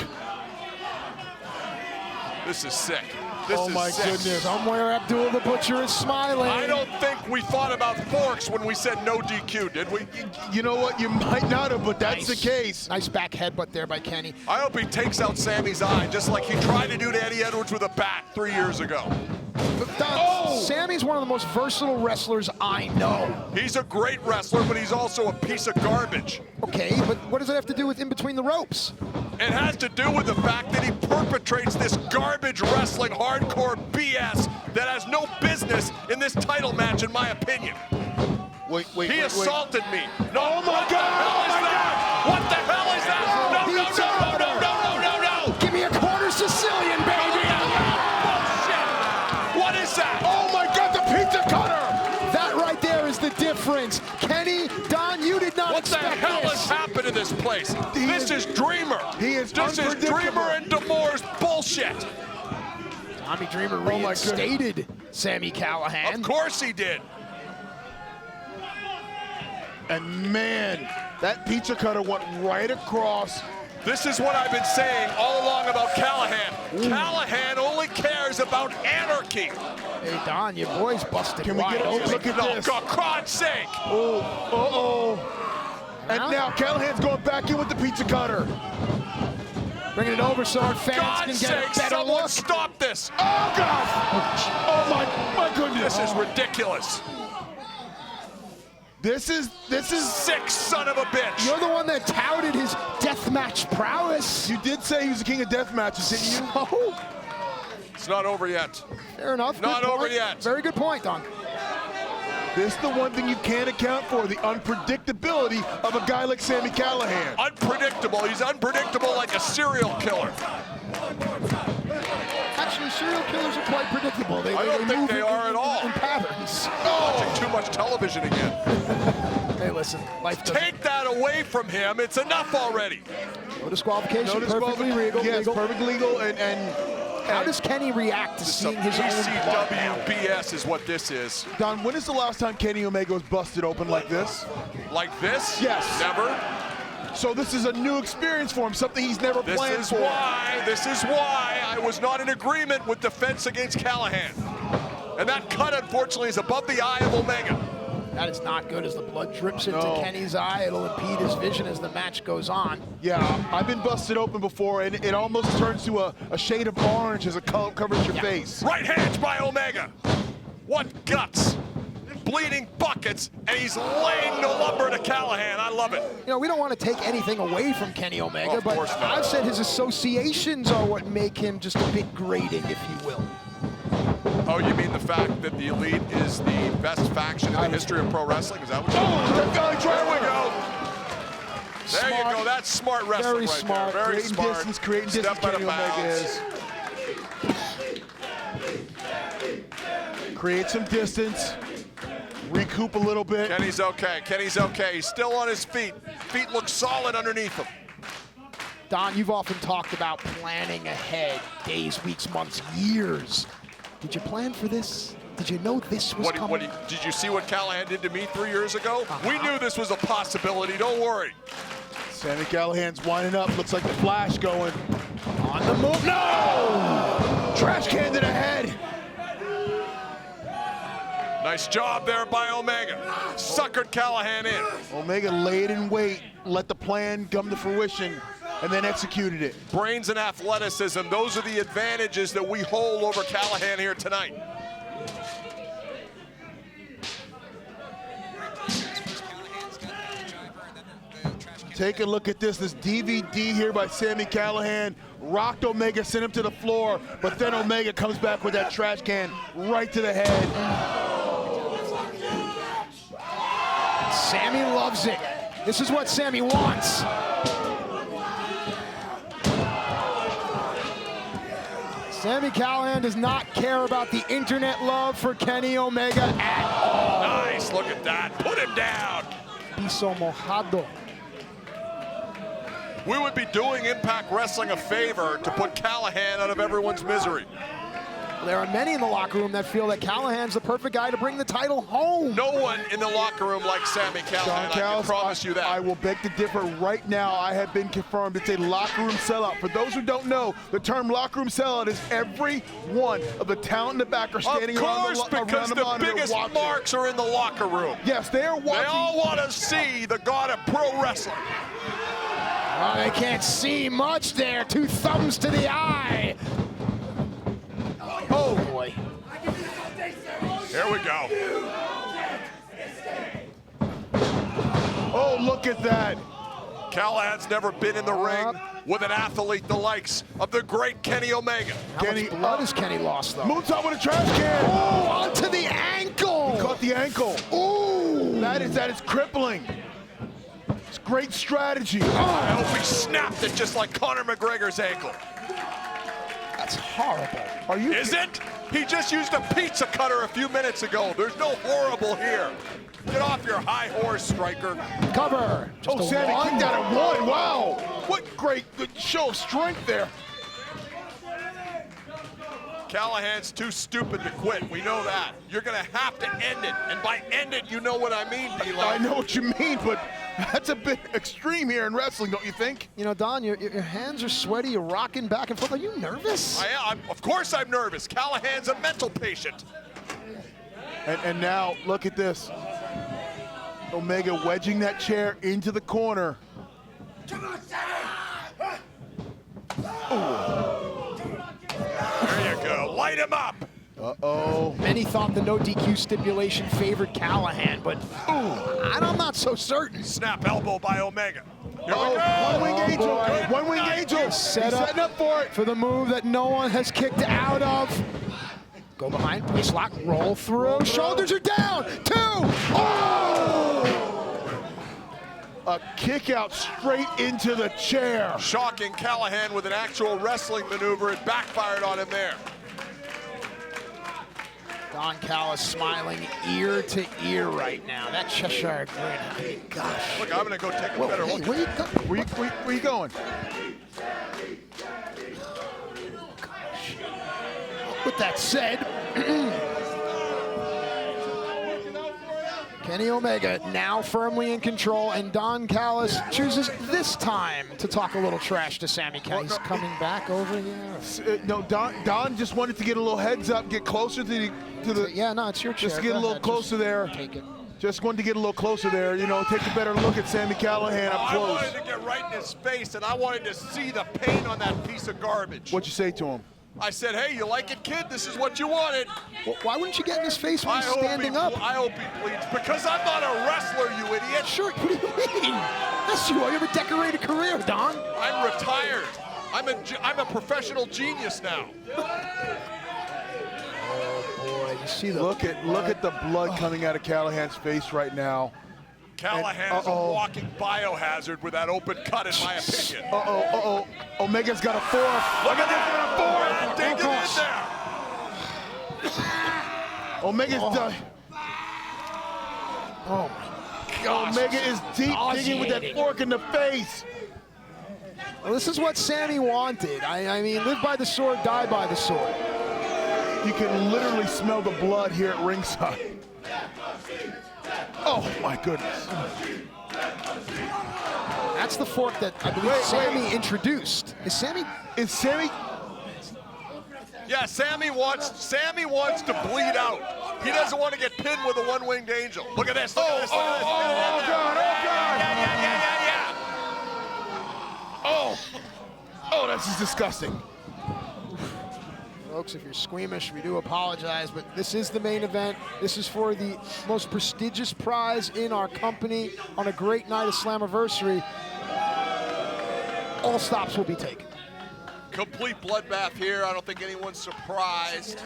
This is sick. This oh is my sick. goodness. Somewhere Abdul the Butcher is smiling. I don't think we thought about forks when we said no DQ, did we? You know what? You might not have, but that's the case. Nice back headbutt there by Kenny. I hope he takes out Sami's eye, just like he tried to do to Eddie Edwards with a bat 3 years ago. Sami's one of the most versatile wrestlers I know. He's a great wrestler, but he's also a piece of garbage. Okay, but what does it have to do with in between the ropes? It has to do with the fact that he perpetrates this garbage wrestling hardcore BS that has no business in this title match, in my opinion. Wait. He assaulted me. No, oh my God! What the hell is that? No. Give me a quarter Sicilian, baby! Bullshit! What is that? Oh my God, the pizza cutter! That right there is the difference. Kenny, Don, you did not expect this. What the hell has happened in this place? This is Dreamer. This is Dreamer and D'Amour's bullshit. Tommy Dreamer reinstated Sami Callihan. Of course he did. And man, that pizza cutter went right across This is what I've been saying all along about Callihan. Callihan only cares about anarchy. Hey, Don, your boy's busted. Can we get a look at this? For God's sake. Oh, uh-oh. And now Callahan's going back in with the pizza cutter. Bringing it over so our fans God's can get sake, a better someone look. stop this. Oh, God. Oh, my goodness. This is ridiculous. This is Sick son of a bitch. You're the one that touted his deathmatch prowess. You did say he was the king of death matches, didn't you? Oh, It's not over yet. fair enough. Not Good over point. yet. Very good point, Don. This is the one thing you can't account for, the unpredictability of a guy like Sami Callihan. Unpredictable. He's unpredictable like a serial killer. Actually, serial killers are quite predictable. I don't think move they are at all. in patterns. Watching too much television again. Hey, listen, life doesn't. Take that away from him. It's enough already. No disqualification. No Perfectly legal. Yes, legal. perfectly legal. And How does Kenny react to seeing his own blood? PCW BS is what this is. Don, when is the last time Kenny Omega was busted open like this? Like this? Yes. Never. So this is a new experience for him, something he's never planned for. This is why I was not in agreement with defense against Callihan. And that cut, unfortunately, is above the eye of Omega. That is not good as the blood drips into Kenny's eye. It'll impede his vision as the match goes on. Yeah, I've been busted open before, and it almost turns to a shade of orange as it covers your face. Right hands by Omega. What guts. Bleeding buckets, and he's laying the lumber to Callihan. I love it. You know, we don't want to take anything away from Kenny Omega, Of but course not. I've said his associations are what make him just a bit grating, if you will. Oh, you mean the fact that the Elite is the best faction in the history of pro wrestling? Is that what you There we go. There you go. That's smart wrestling Very right smart. there. Very Creating smart. distance, creating distance, Step out of Kenny Omega bounds. is. Create some distance. Recoup a little bit. Kenny's okay. Kenny's okay. He's still on his feet. Feet look solid underneath him. Don, you've often talked about planning ahead, days, weeks, months, years. Did you plan for this? Did you know this was coming? Did you see what Callihan did to me 3 years ago? We knew this was a possibility. Don't worry. Sami Callihan's winding up. Looks like the Flash going. On the move. No! Trash can to the head. Nice job there by Omega. Suckered Callihan in. Omega laid in wait, let the plan come to fruition, and then executed it. Brains and athleticism, those are the advantages that we hold over Callihan here tonight. Take a look at this DVD here by Sami Callihan. Rocked Omega, sent him to the floor, but then Omega comes back with that trash can right to the head. Sami loves it. This is what Sami wants. Sami Callihan does not care about the internet love for Kenny Omega at all. Nice, look at that. Put him down. Piso mojado. We would be doing Impact Wrestling a favor to put Callihan out of everyone's misery. There are many in the locker room that feel that Callahan's the perfect guy to bring the title home. No one in the locker room likes Sami Callihan, I can promise you that. I will beg to differ right now. I have been confirmed it's a locker room sellout. For those who don't know, the term locker room sellout is every one of the talent in the back are standing around the Of course, because the biggest watching. marks are in the locker room. Yes, they are watching. They all want to see the god of pro wrestling. Oh, they can't see much there. 2 thumbs to the eye. Oh, boy. Here we go. Oh, look at that. Callahan's never been in the ring with an athlete the likes of the great Kenny Omega. How much blood has Kenny lost, though? Moonsault with a trash can. Oh, onto the ankle. He caught the ankle. Ooh. That is crippling. It's great strategy. I hope he snapped it just like Conor McGregor's ankle. That's horrible. Are you? Is it? He just used a pizza cutter a few minutes ago. There's no horrible here. Get off your high horse, Striker. Cover. Just Oh, a Sami one. kicked that at 1. Wow. What great show of strength there. Callahan's too stupid to quit. We know that. You're going to have to end it. And by end it, you know what I mean, D-Lo. I know what you mean, but That's a bit extreme here in wrestling, don't you think? You know, Don, your hands are sweaty. You're rocking back and forth. Are you nervous? Of course I'm nervous. Callihan's a mental patient. And now, look at this. Omega wedging that chair into the corner. There you go. Light him up. Uh-oh. Many thought the no DQ stipulation favored Callihan, but I'm not so certain. Snap elbow by Omega. Here Oh, we go. one-wing angel. Good One-wing night. angel. Setting up for it. For the move that no one has kicked out of. Go behind, waist lock, roll through. Shoulders are down. 2. A kick out straight into the chair. Shocking Callihan with an actual wrestling maneuver. It backfired on him there. Don Callis smiling ear to ear right now. That Cheshire grin. I mean, gosh. Look, I'm going to go take a Whoa, better hey, look. where you go? Where you going? With that said, Kenny Omega now firmly in control, and Don Callis chooses this time to talk a little trash to Sami Callihan. He's coming back over here. No, Don just wanted to get a little heads up, get closer to the Yeah, no, it's your chair. just get Go a little ahead, closer just there. Take it. Just wanted to get a little closer there, you know, take a better look at Sami Callihan up I close. wanted to get right in his face, and I wanted to see the pain on that piece of garbage. What'd you say to him? I said, hey, you like it, kid? This is what you wanted. Well, why wouldn't you get in his face when he's standing up? I hope he bleeds, because I'm not a wrestler, you idiot. Sure, what do you mean? Yes, you are. You have a decorated career, Don. I'm retired. I'm a professional genius now. Boy, you see the Look at the blood coming out of Callahan's face right now. Callahan's a walking biohazard with that open cut, in my opinion. Omega's got a 4th. Look at that, digging in there. Omega's done. Oh my gosh. Omega is deep digging with that fork in the face. Well, this is what Sami wanted. I mean, live by the sword, die by the sword. You can literally smell the blood here at ringside. Oh my goodness. That's the fork that I believe Sami introduced. Is Sami? Yeah, Sami wants to bleed out. He doesn't want to get pinned with a one-winged angel. Look at this. Look at this. Look at this. Oh God! Oh, this is disgusting. Folks, if you're squeamish, we do apologize, but this is the main event. This is for the most prestigious prize in our company on a great night of Slammiversary. All stops will be taken. Complete bloodbath here. I don't think anyone's surprised,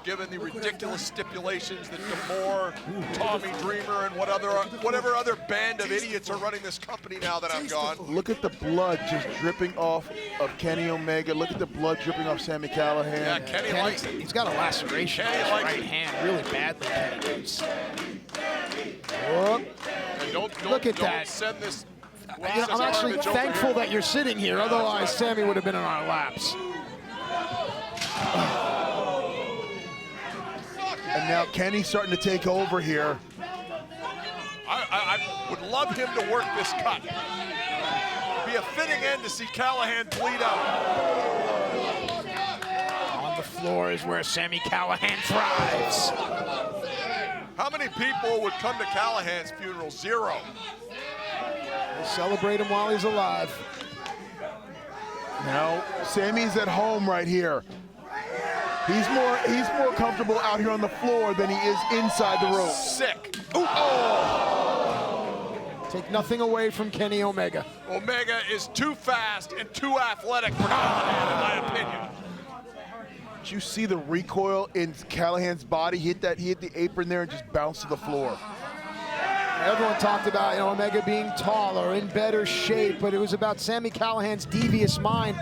given the ridiculous stipulations that D'Amore, Tommy Dreamer, and whatever other band of idiots are running this company now that I'm gone. Look at the blood just dripping off of Kenny Omega. Look at the blood dripping off Sami Callihan. Yeah, Kenny likes it. He's got a laceration on his right hand really badly, Kenny does. Look at that. Send this. I'm actually thankful that you're sitting here, otherwise Sami would have been in our laps. And now Kenny's starting to take over here. I would love him to work this cut. Be a fitting end to see Callihan bleed out. On the floor is where Sami Callihan thrives. How many people would come to Callahan's funeral? 0. We'll celebrate him while he's alive. Now Sami's at home right here. He's more comfortable out here on the floor than he is inside the room. Sick. Ooh, oh. Take nothing away from Kenny Omega. Omega is too fast and too athletic for Callahan, in my opinion. Did you see the recoil in Callahan's body? He hit the apron there and just bounced to the floor. Everyone talked about Omega being taller, in better shape, but it was about Sami Callihan's devious mind.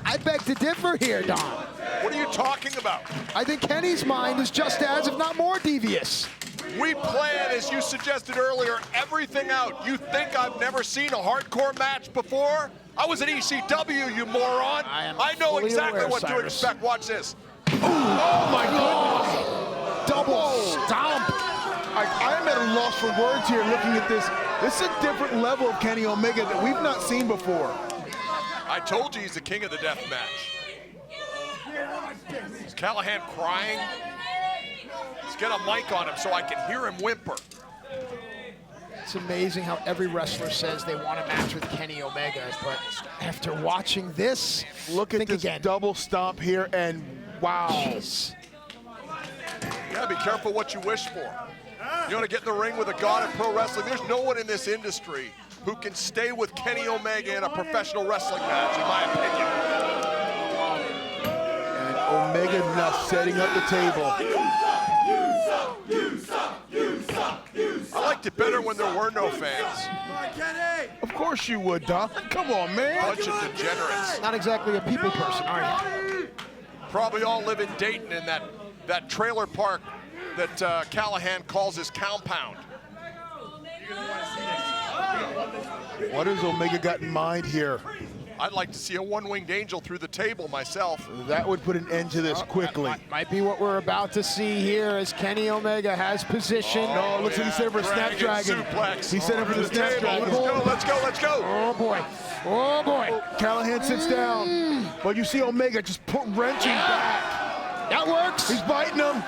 I beg to differ here, Don. What are you talking about? I think Kenny's mind is just as, if not more, devious. We plan, as you suggested earlier, everything out. You think I've never seen a hardcore match before? I was at ECW, you moron. I know exactly what to expect. Watch this. Oh my goodness. Double stomp. I'm at at a loss for words here looking at this. This is a different level of Kenny Omega that we've not seen before. I told you he's the king of the death match. Is Callihan crying? Let's get a mic on him so I can hear him whimper. It's amazing how every wrestler says they want a match with Kenny Omega, but after watching this, look at this double stomp here, and wow. Jeez. You gotta be careful what you wish for. You want to get in the ring with a god of pro wrestling. There's no one in this industry who can stay with Kenny Omega in a professional wrestling match, in my opinion. And Omega now setting up the table. I liked it better when there were no fans. Of course you would, Don. Come on, man. Bunch of degenerates. Not exactly a people person, are you? Probably all live in Dayton in that trailer park that Callihan calls his compound. What has Omega got in mind here? I'd like to see a one-winged angel through the table myself. That would put an end to this quickly. Might be what we're about to see here as Kenny Omega has position. No, it looks like he set it for a Snapdragon. Suplex. He set it for the Snapdragon. Let's go. Oh boy. Oh boy. Callihan sits down, but you see Omega just wrenching back. That works. He's biting him.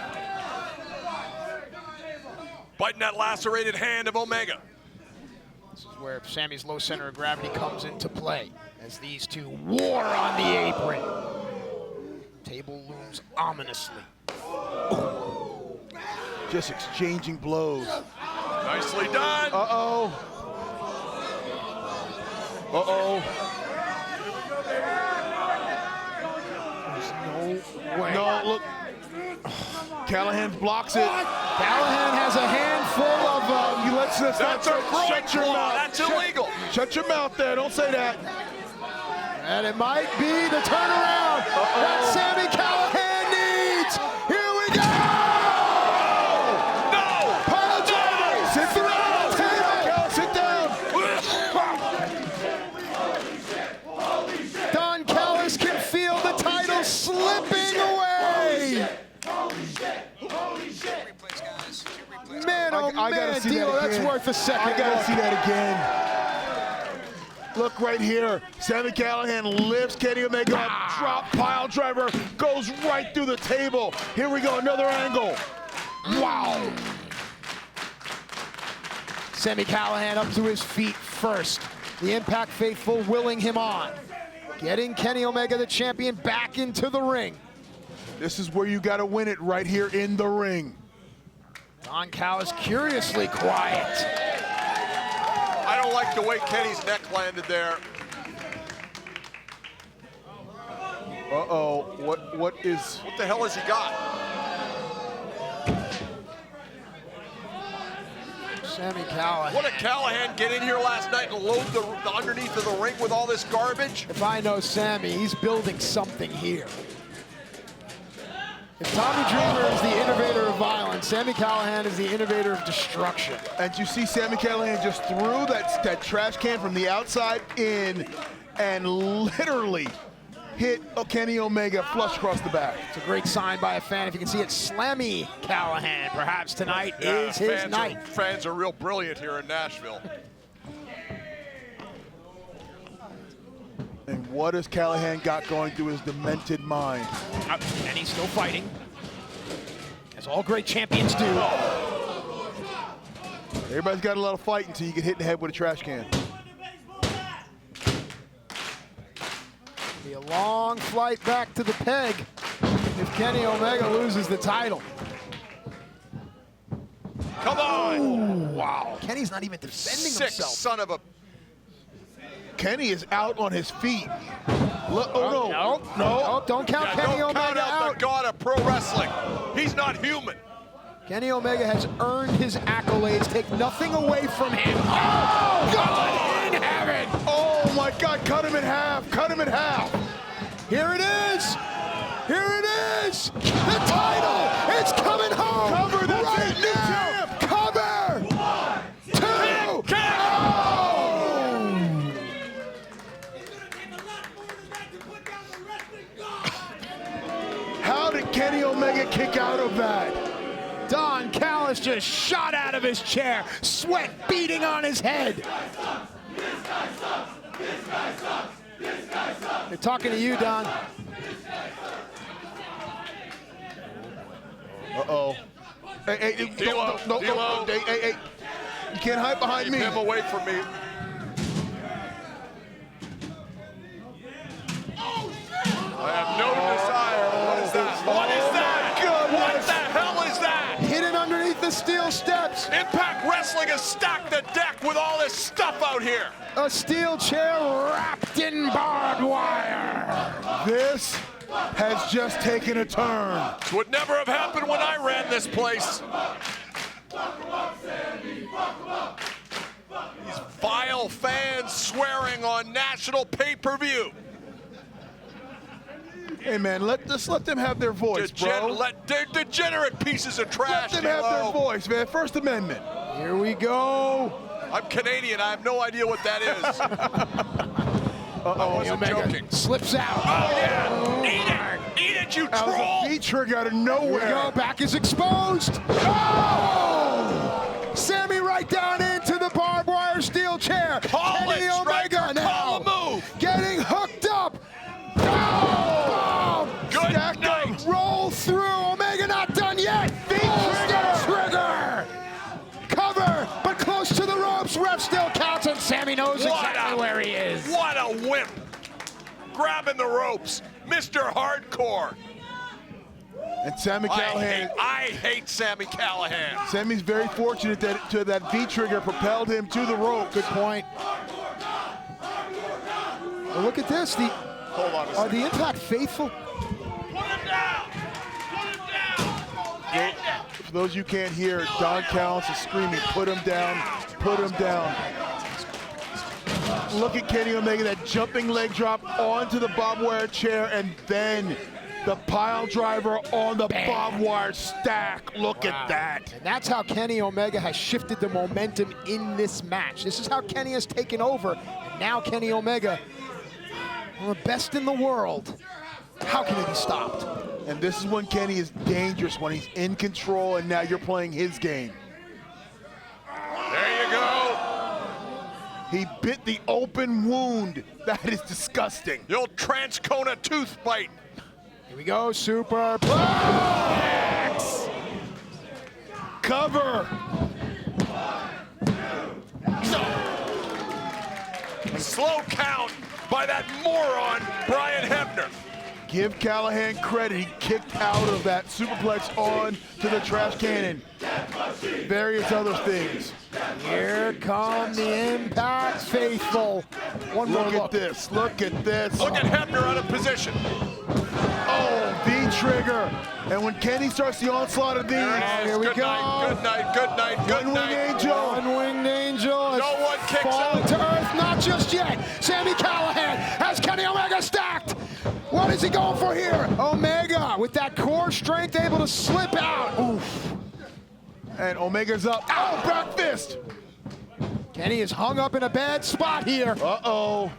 Biting that lacerated hand of Omega. This is where Sammy's low center of gravity comes into play as these two war on the apron. Table looms ominously. Just exchanging blows. Nicely done. Uh-oh. Uh-oh. There's no way. No, look. Callahan blocks it. Callihan has a handful of That's a groin claw. That's illegal. Shut your mouth there. Don't say that. And it might be the turnaround that Sami Callihan needs. Here we go! No! Pile driver! Sit down. Don Callis can feel the title slipping away. Man, oh I gotta man, see Dio, that that's again. worth a second. I gotta look. see that again. Look right here. Sami Callihan lifts Kenny Omega up, drop pile driver, goes right through the table. Here we go, another angle. Wow. Sami Callihan up to his feet first. The Impact faithful willing him on. Getting Kenny Omega, the champion, back into the ring. This is where you gotta win it, right here in the ring. Don Callis curiously quiet. I don't like the way Kenny's neck landed there. Uh-oh, what is... What the hell has he got? Sami Callihan. What did Callihan get in here last night and load the underneath of the ring with all this garbage? If I know Sami, he's building something here. If Tommy Dreamer is the innovator of violence, Sami Callihan is the innovator of destruction. And you see Sami Callihan just threw that trash can from the outside in and literally hit Kenny Omega flush across the back. It's a great sign by a fan. If you can see it, Slammy Callihan, perhaps tonight is his night. Fans are real brilliant here in Nashville. And what has Callihan got going through his demented mind? And he's still fighting, as all great champions do. Everybody's got a lot of fight until you get hit in the head with a trash can. Be a long flight back to the peg if Kenny Omega loses the title. Come on! Ooh, wow. Kenny's not even defending Sick himself. son of a... Kenny is out on his feet. No. Don't count Kenny don't Omega count out the god of pro wrestling. He's not human. Kenny Omega has earned his accolades. Take nothing away from him. Oh, God in heaven! Oh my God, cut him in half, cut him in half. Here it is! Here it is! The title! It's coming home! Cover, that's right it, new now! champ. Cover! 1, 2, oh! How did Kenny Omega kick out of that? Don Callis just shot out of his chair, sweat beating on his head. They're talking to you, Don. Uh-oh. Hey, don't, hey. You can't hide behind me. Keep him away from me. I have no desire. What is that? What is that? What the hell is that? Hidden underneath the steel steps. Impact Wrestling has stacked the deck with all this stuff out here. A steel chair wrapped in barbed wire. This has just taken a turn. This would never have happened when I ran this place. These vile fans swearing on national pay-per-view. Hey man, let them have their voice, bro. Degenerate pieces of trash. Let them have their voice, man. First Amendment. Here we go. I'm Canadian. I have no idea what that is. I wasn't joking. Slips out. Oh yeah! Eat it, you That was troll! a V-trigger out of Here we nowhere. go. Back is exposed. Oh! Sammy right down into the barbed wire steel chair. Call Kenny it, Omega Striker. now Call a move. getting hooked up. Oh! Good Stacked night. Roll through. Omega not done yet. Trigger. Cover, but close to the ropes. Ref still counts, and Sammy knows exactly where he is. What a wimp! Grabbing the ropes, Mr. Hardcore. And Sami Callihan. I hate Sami Callihan. Sammy's very fortunate that V-trigger propelled him to the rope. Good point. Well, look at this. Hold on a Are second. the Impact faithful? Put him down! Put him down! For those you can't hear, Don Callis is screaming, put him down, put him down. Look at Kenny Omega, that jumping leg drop onto the barbed wire chair, and then the pile driver on the barbed wire stack. Look at that. And that's how Kenny Omega has shifted the momentum in this match. This is how Kenny has taken over. And now Kenny Omega, one of the best in the world. How can he be stopped? And this is when Kenny is dangerous, when he's in control, and now you're playing his game. There you go. He bit the open wound. That is disgusting. The old Transcona tooth bite. Here we go, Superplex. Cover. A slow count by that moron, Brian Hebner. Give Callihan credit. He kicked out of that superplex on to the trash can and various other things. Here come the Impact faithful. One more Look at this. Look at this. Look at Hebner out of position. Oh, V-trigger. And when Kenny starts the onslaught of these, Here we Good go. night, good night, good night, good One-winged night. angel. One-winged angel has No one kicks fallen out. to earth. Not just yet. Sami Callihan has Kenny Omega stacked. What is he going for here? Omega with that core strength able to slip out. Oof. And Omega's up. Ow, back fist. Kenny is hung up in a bad spot here. Uh-oh.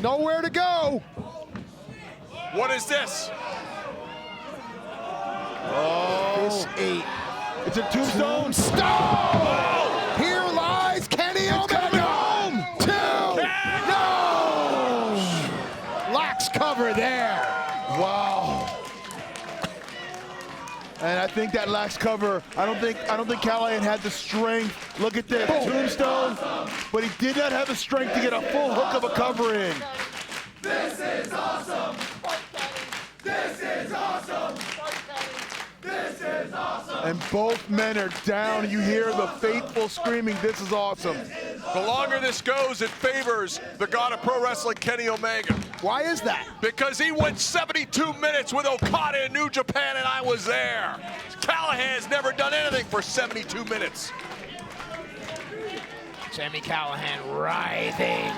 Nowhere to go. What is this? This eight. It's a tombstone. Stone! Here lies Kenny Omega. Two. No! Lax cover there. Wow. And I think that lacks cover. I don't think Callihan had the strength. Look at this. Tombstone. But he did not have the strength to get a full hook of a cover in. This is awesome! This is awesome! This is awesome! And both men are down. You hear the faithful screaming, this is awesome. The longer this goes, it favors the god of pro wrestling, Kenny Omega. Why is that? Because he went 72 minutes with Okada in New Japan, and I was there. Callahan's never done anything for 72 minutes. Sami Callihan writhing,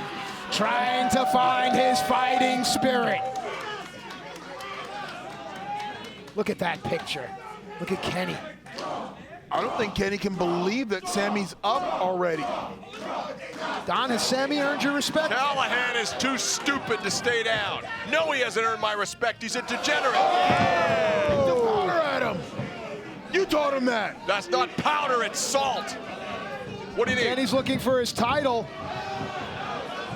trying to find his fighting spirit. Look at that picture. Look at Kenny. I don't think Kenny can believe that Sammy's up already. Don, has Sami earned your respect? Callahan is too stupid to stay down. No, he hasn't earned my respect. He's a degenerate. Oh, at him. You taught him that. That's not powder, it's salt. What do you need? Kenny's looking for his title.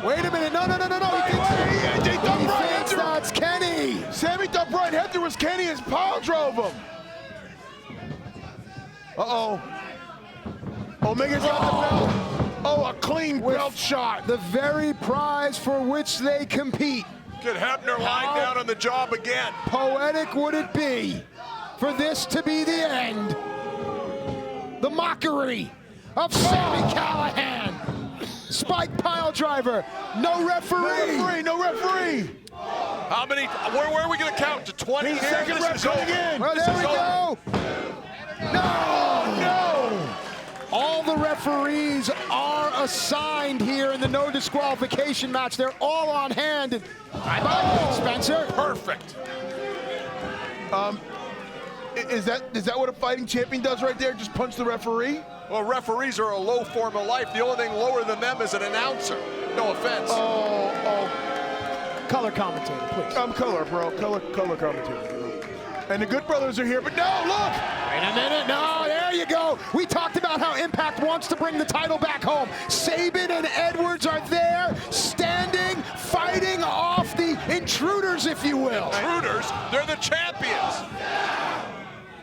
Wait a minute, no. He thinks that's Kenny. Sami thought Brian Hebner was Kenny as Paul drove him. Uh-oh. Omega's got the belt. Oh, a clean belt shot. The very prize for which they compete. Get Hebner lying down on the job again. Poetic would it be for this to be the end? The mockery of Sami Callihan. Spike pile driver. No referee. No referee. How many? Where are we going to count? To 20? Second ref coming in. Well, there we go. No. All the referees are assigned here in the no disqualification match. They're all on hand. Spencer. Perfect. Is that what a fighting champion does right there? Just punch the referee? Well, referees are a low form of life. The only thing lower than them is an announcer. No offense. Color commentator, please. I'm color, bro. Color commentator. And the Good Brothers are here, but no, look! Wait a minute, no, there you go. We talked about how Impact wants to bring the title back home. Sabin and Edwards are there, standing, fighting off the intruders, if you will. Intruders? They're the champions.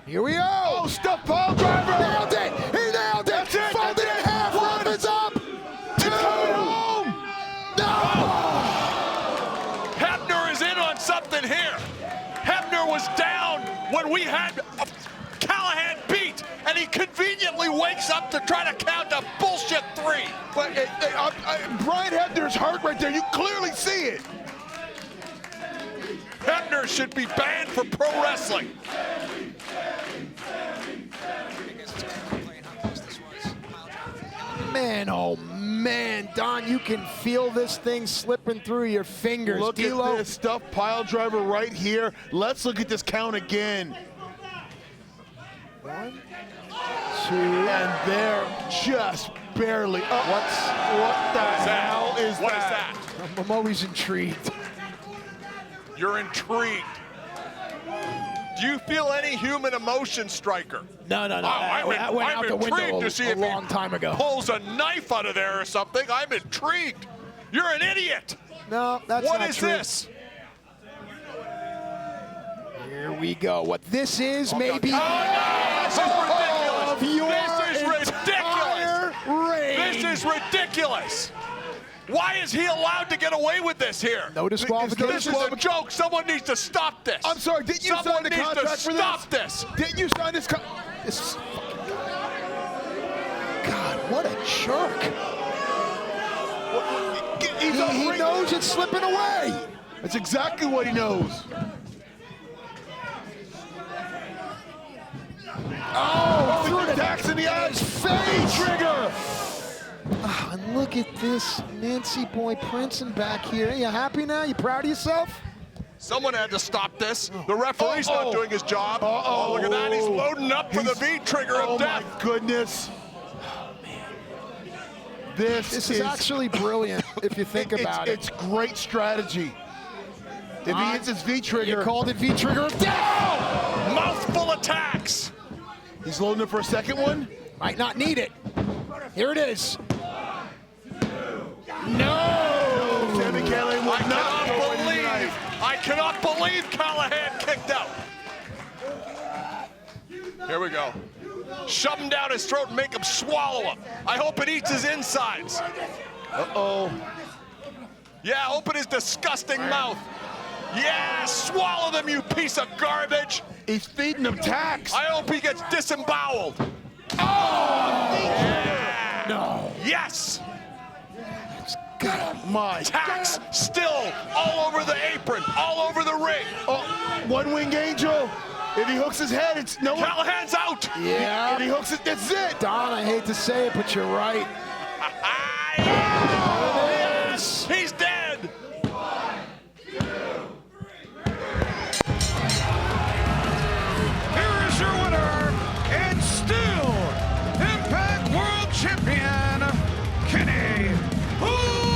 Here we go. Oh, stuff pile driver! Nailed it! He nailed it! That's it! Folded in half, ref is up! Two! Home! No! Hebner is in on something here. Hebner was down when we had Callihan beat, and he conveniently wakes up to try to count a bullshit 3. But Brian Hebner's hurt right there. You clearly see it. Hebner should be banned from pro wrestling. Man, oh man, Don, you can feel this thing slipping through your fingers. Look at this stuff pile driver right here. Let's look at this count again. 1, 2, and they're just barely up. What the hell is that? What is that? I'm always intrigued. You're intrigued. Do you feel any human emotion, Striker? No. I'm went out the window to see a if long he time ago. pulls a knife out of there or something. I'm intrigued. You're an idiot. No, that's What not is true. this? Here we go. What this is, maybe. This is ridiculous. This is ridiculous. Why is he allowed to get away with this here? No disqualification. This is a joke. Someone needs to stop this. I'm sorry, didn't you sign the contract for this? Stop this. Didn't you sign this This is God, what a jerk. He knows it's slipping away. That's exactly what he knows. Oh, threw the tax in the eyes. Face Trigger. Oh, and look at this Nancy Boy Princeton back here. You happy now? You proud of yourself? Someone had to stop this. The referee's not doing his job. Oh, look at that. He's loading up for the V trigger of death. Oh, my goodness. This is actually brilliant if you think about it. It's great strategy. If he hits his V trigger. You called it V trigger of death. Mouthful attacks. He's loading it for a second one. Might not need it. Here it is. No! Sami Callihan would not go in tonight. I cannot believe Callihan kicked out. Here we go. Shove him down his throat and make him swallow him. I hope it eats his insides. Uh-oh. Yeah, open his disgusting mouth. Yeah, swallow them, you piece of garbage. He's feeding them tax. I hope he gets disemboweled. Oh! Yeah. No. Yes. God, my. Tax still all over the apron, all over the ring. Oh, one-winged angel. If he hooks his head, it's no. Callahan's out. Yeah. If he hooks it, that's it. Don, I hate to say it, but you're right. Yes. He's dead. 1, 2, 3. Here is your winner, and still Impact World Champion, Kenny Omega.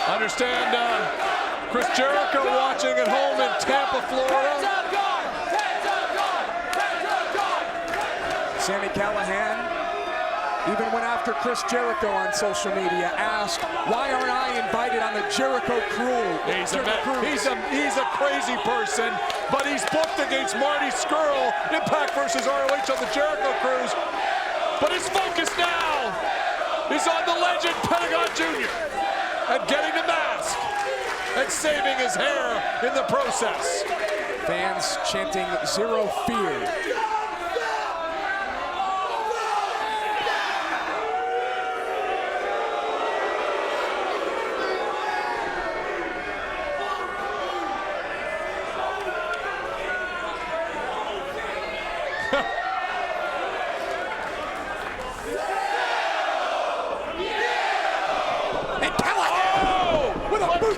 Understand, Chris Jericho watching at home in Tampa, Florida. Sami Callihan even went after Chris Jericho on social media, asked, why aren't I invited on the Jericho crew? He's a crazy person, but he's booked against Marty Scurll, Impact versus ROH on the Jericho Cruise. But his focus now is on the legend Pentagon Jr. and getting the mask and saving his hair in the process. Fans chanting zero fear.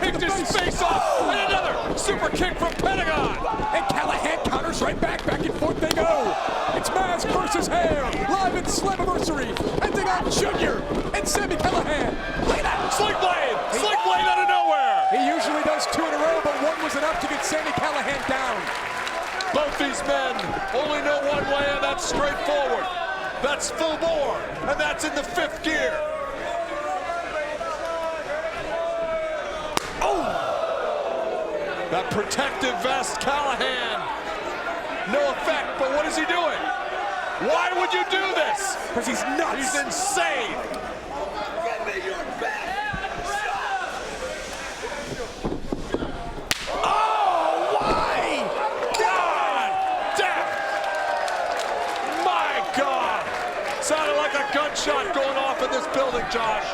Kicked his face off, and another super kick from Pentagon. And Callihan counters right back and forth they go. It's mask versus hair, live in Slammiversary. Pentagon Jr. and Sami Callihan. Look at that. Sling blade out of nowhere. He usually does 2 in a row, but one was enough to get Sami Callihan down. Both these men only know one way, and that's straight forward. That's full bore, and that's in the 5th gear. That protective vest, Callihan, no effect, but what is he doing? Why would you do this? Because he's nuts. He's insane. Oh, why? God damn. My God. Sounded like a gunshot going off in this building, Josh.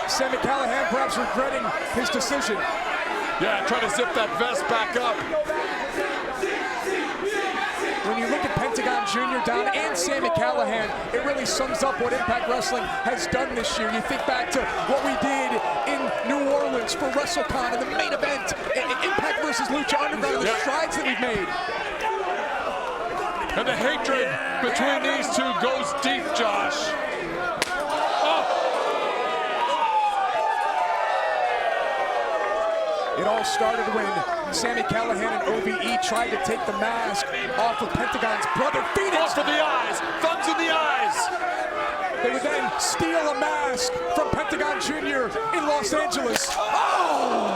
Sami Callihan perhaps regretting his decision. Yeah, trying to zip that vest back up. When you look at Pentagon Jr. down and Sami Callihan, it really sums up what Impact Wrestling has done this year. You think back to what we did in New Orleans for WrestleCon in the main event, Impact versus Lucha Underground, the strides that we've made. And the hatred between these two goes deep, Josh. It all started when Sami Callihan and OVE tried to take the mask off of Pentagon's brother Phoenix. Off of the eyes, thumbs in the eyes. They would then steal a mask from Pentagon Jr. in Los Angeles. Oh!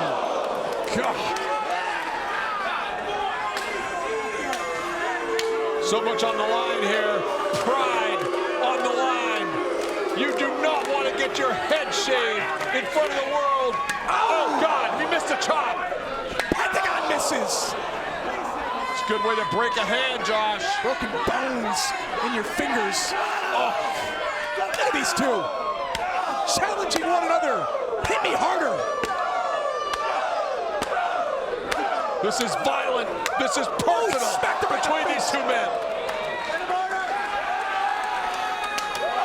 God. So much on the line here. Pride on the line. You do not want to get your head shaved in front of the world. Oh, God, he missed a chop. Pentagon misses. It's a good way to break a hand, Josh. Broken bones in your fingers. Oh, look at these two. Challenging one another. Hit me harder. This is violent. This is personal between these two men.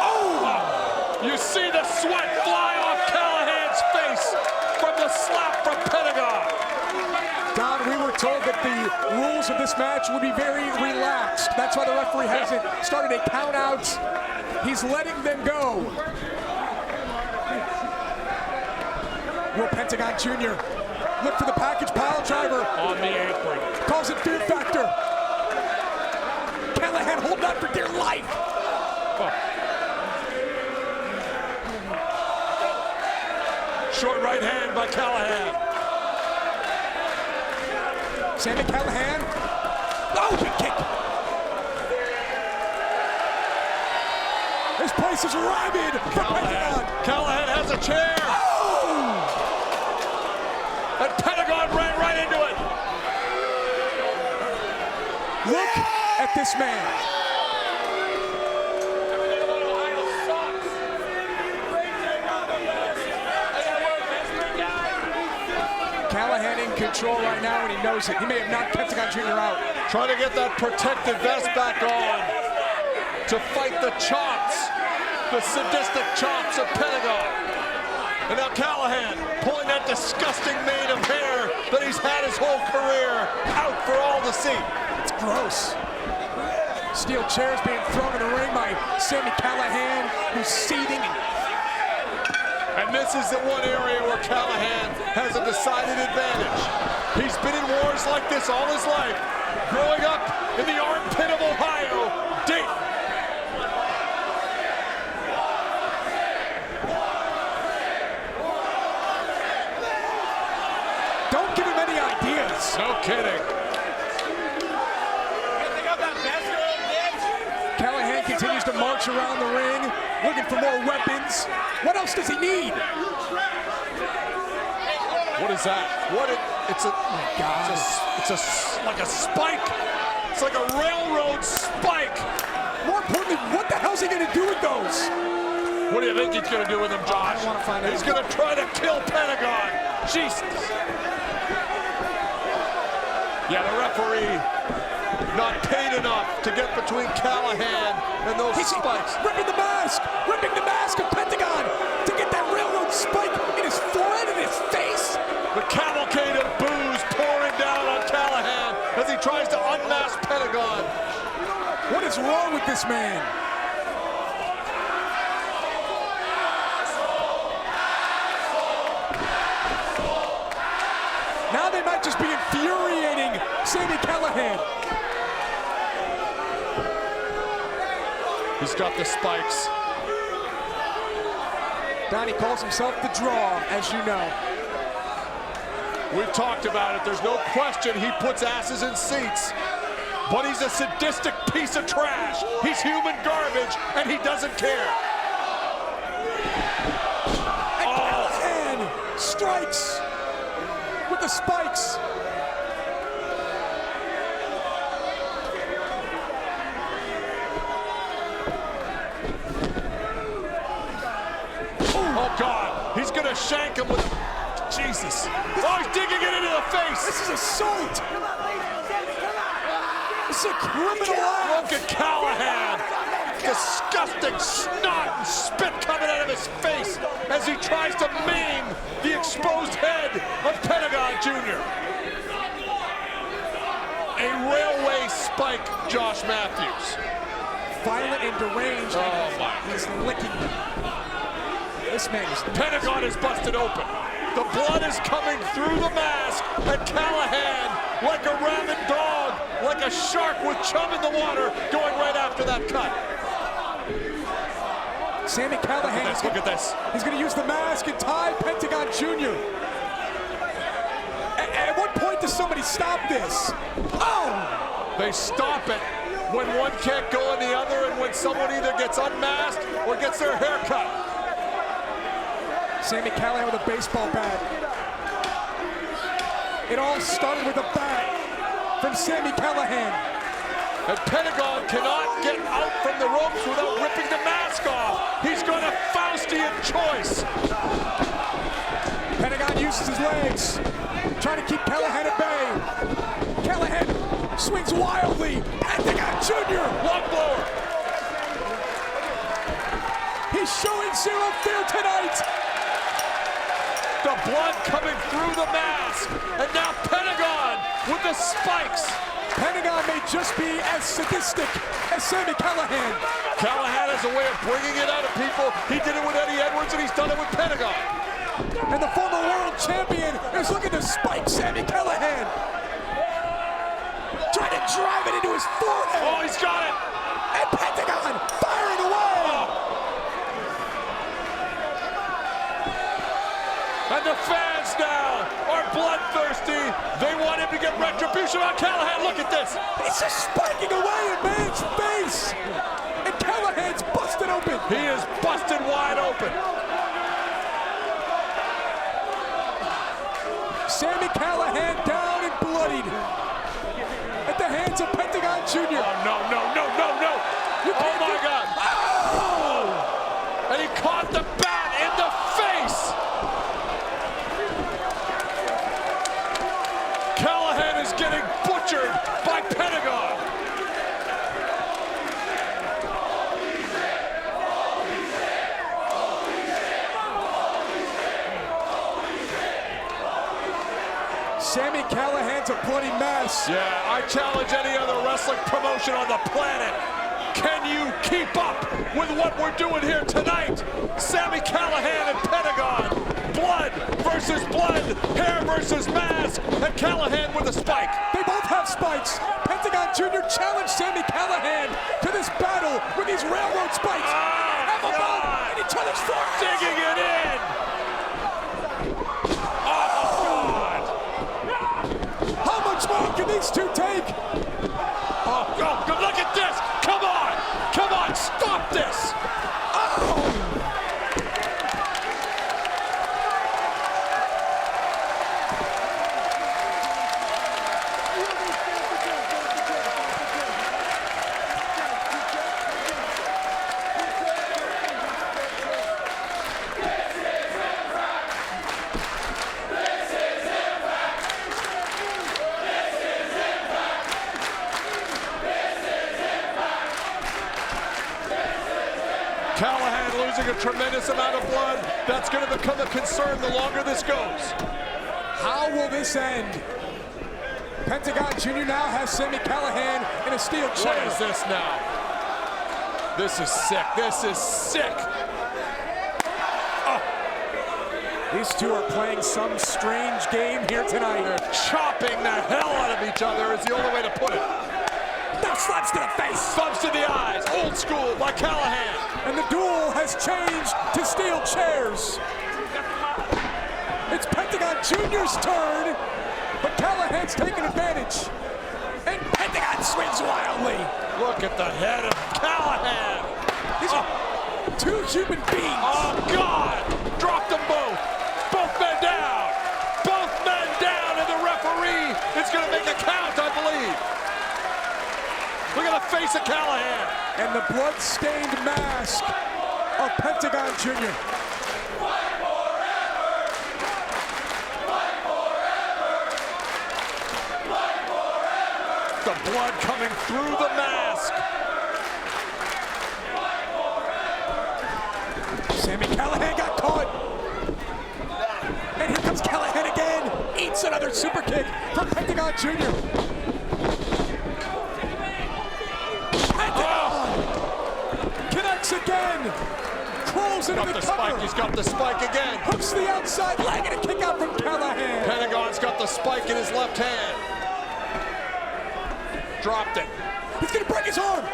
Oh! You see the sweat fly off Callahan's face from the slap from Pentagon. Don, we were told that the rules of this match would be very relaxed. That's why the referee hasn't started a count out. He's letting them go. Will Pentagon Jr. look for the package pile driver? On the apron. Calls it Fear Factor. Callihan holding on for dear life. Short right hand by Callihan. Sami Callihan. Oh, big kick. This place is rabid for Pentagon. Callihan has a chair. Oh! And Pentagon ran right into it. Look at this man. Callihan in control right now, and he knows it. He may have knocked Pentagon Jr. out. Trying to get that protective vest back on to fight the chops, the sadistic chops of Pentagon. And now Callihan pulling that disgusting mane of hair that he's had his whole career out for all to see. It's gross. Steel chairs being thrown in the ring by Sami Callihan, who's seething. And And this is the one area where Callihan has a decided advantage. He's been in wars like this all his life, growing up in the armpit of Ohio, Dayton. Don't give him any ideas. No kidding. Callihan continues to march around the ring, looking for more weapons. What else does he need? What is that? It's a, oh my God. Like a spike. It's like a railroad spike. More importantly, what the hell's he gonna do with those? What do you think he's gonna do with them, Josh? I want to find out. He's gonna try to kill Pentagon. Jesus. Yeah, the referee not paid enough to get between Callihan and those spikes. Ripping the mask of Pentagon to get that railroad spike in his forehead and his face. The cavalcade of booze pouring down on Callihan as he tries to unmask Pentagon. What is wrong with this man? Now they might just be infuriating Sami Callihan. He's got the spikes. Donnie calls himself the Draw, as you know. We've talked about it. There's no question he puts asses in seats. But he's a sadistic piece of trash. He's human garbage, and he doesn't care. And Callihan strikes with the spikes. Oh, God. He's going to shank him with... Jesus. Oh, he's digging it into the face. This is assault. This is a criminal act. Look at Callihan. Disgusting snot and spit coming out of his face as he tries to maim the exposed head of Pentagon Jr. A railway spike, Josh Matthews. Violent and deranged. Oh, my. He's licking. This man is... Pentagon is busted open. The blood is coming through the mask, and Callihan, like a rabid dog, like a shark with chum in the water, going right after that cut. Sami Callihan. Look at this. He's going to use the mask and tie Pentagon Jr. At what point does somebody stop this? Oh! They stop it when one can't go in the other, and when someone either gets unmasked or gets their hair cut. Sami Callihan with a baseball bat. It all started with a bat from Sami Callihan. And Pentagon cannot get out from the ropes without ripping the mask off. He's got a Faustian choice. Pentagon uses his legs, trying to keep Callihan at bay. Callihan swings wildly. Pentagon Jr. Lung blower. He's showing zero fear tonight. The blood coming through the mask, and now Pentagon with the spikes. Pentagon may just be as sadistic as Sami Callihan. Callihan has a way of bringing it out of people. He did it with Eddie Edwards, and he's done it with Pentagon. And the former world champion is looking to spike Sami Callihan. Trying to drive it into his forehead. Oh, he's got it. And Pentagon firing away. Oh. And the fans now are bloodthirsty. They want him to get retribution on Callihan. Look at this. He's just spiking away at man's face. And Callahan's busted open. He is busted wide open. Sami Callihan down and bloodied at the hands of Pentagon Jr. Oh, no. Oh, my God. Oh! And he caught the bat in the face. Callihan is getting butchered by Pentagon. Sami Callihan's a bloody mess. Yeah, I challenge any other wrestling promotion on the planet Can you keep up with what we're doing here tonight? Sami Callihan and Pentagon. Blood versus blood, hair versus mask, and Callihan with a spike. They both have spikes. Pentagon Jr. challenged Sami Callihan to this battle with these railroad spikes. Have them both in each other's foreheads. Digging it in. Oh, God. How much more can these two take? Oh, look at this. Come on. Come on. Stop this. Oh! Callihan losing a tremendous amount of blood. That's going to become a concern the longer this goes. How will this end? Pentagon Jr. now has Sami Callihan in a steel chair. What is this now? This is sick. This is sick. Oh. These two are playing some strange game here tonight. They're chopping the hell out of each other is the only way to put it. Now slaps to the face. Thumps to the eyes. Old school by Callihan. And the duel has changed to steel chairs. It's Pentagon Jr.'s turn, but Callahan's taking advantage. And Pentagon swings wildly. Look at the head of Callihan. These are two human beings. Oh, God. Dropped them both. Both men down. Both men down, and the referee is going to make a count, I believe. Look at the face of Callihan. And the blood-stained mask of Pentagon Jr. The blood coming through the mask. Sami Callihan got caught. And here comes Callihan again. Eats another super kick from Pentagon Jr. Connects again. Crawls into the cover. He's got the spike again. Hooks the outside leg and a kick out from Callihan. Pentagon's got the spike in his left hand. Dropped it. He's going to break his arm.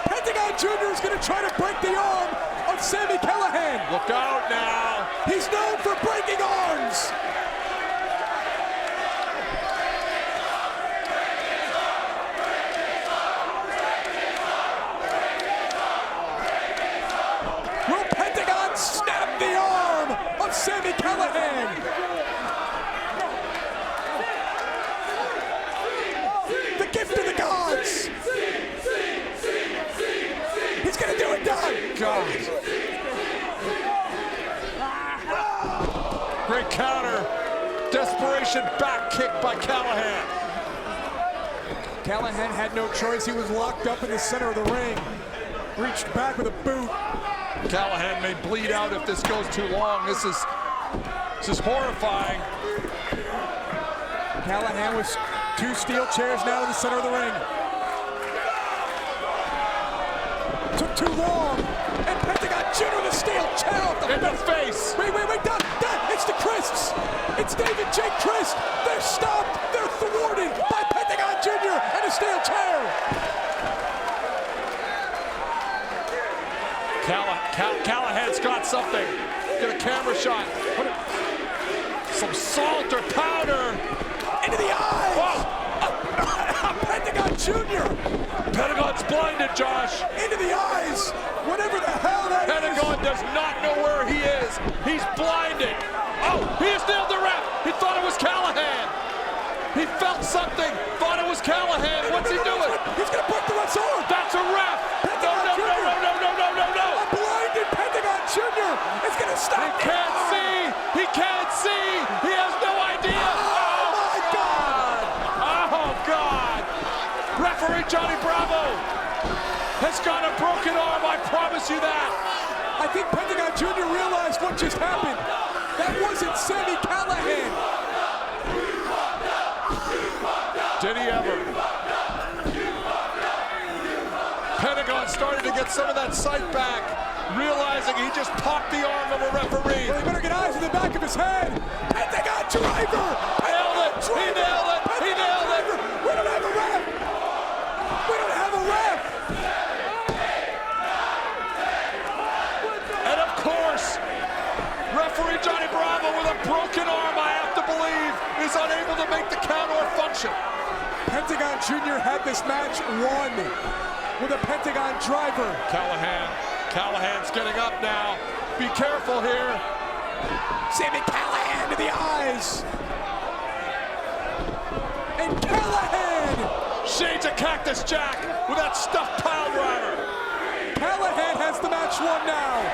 Pentagon Jr. is going to try to break the arm of Sami Callihan. Look out now. He's known for breaking arms. Will Pentagon snap the arm of Sami Callihan? The gift of the gods. He's gonna do it, Don. God. Great counter. Desperation back kick by Callihan. Callihan had no choice. He was locked up in the center of the ring. Reached back with a boot. Callihan may bleed out if this goes too long. This is horrifying. Callihan with two steel chairs now in the center of the ring. Took too long. And Pentagon Jr. with a steel chair off the in the face. Wait, Don. It's the Christs. It's David J. Christ. They're stopped. They're thwarted by Pentagon Jr. and a steel chair. Callahan's got something. Get a camera shot. Some salt or powder. Into the eyes. Whoa. Pentagon Jr. Pentagon's blinded, Josh. Into the eyes. Whatever the hell that Pentagon does not know where he is. He's blinded. Oh, he has nailed the ref. He thought it was Callihan. He felt something. Thought it was Callihan. What's he doing? He's going to break the ref's arm. That's a ref. No. A blinded Pentagon Jr. is going to stop. He can't see. He can't see. He has no idea. Oh, my God. Oh, God. Referee Johnny Bravo has got a broken arm. I promise you that. I think Pentagon Jr. realized what just happened. That wasn't Sami Callihan. Did he ever? get some of that sight back, realizing he just popped the arm of a referee. Well, he better get eyes in the back of his head. Pentagon driver! Nailed it! He nailed it! He nailed it! We don't have a ref! We don't have a ref! And of course, referee Johnny Bravo with a broken arm, I have to believe, is unable to make the count or function. Pentagon Jr. had this match won with a Pentagon driver. Callahan's getting up now. Be careful here. Sami Callihan to the eyes. And Callihan! Shades of Cactus Jack with that stuffed pile driver. Callihan has the match won now.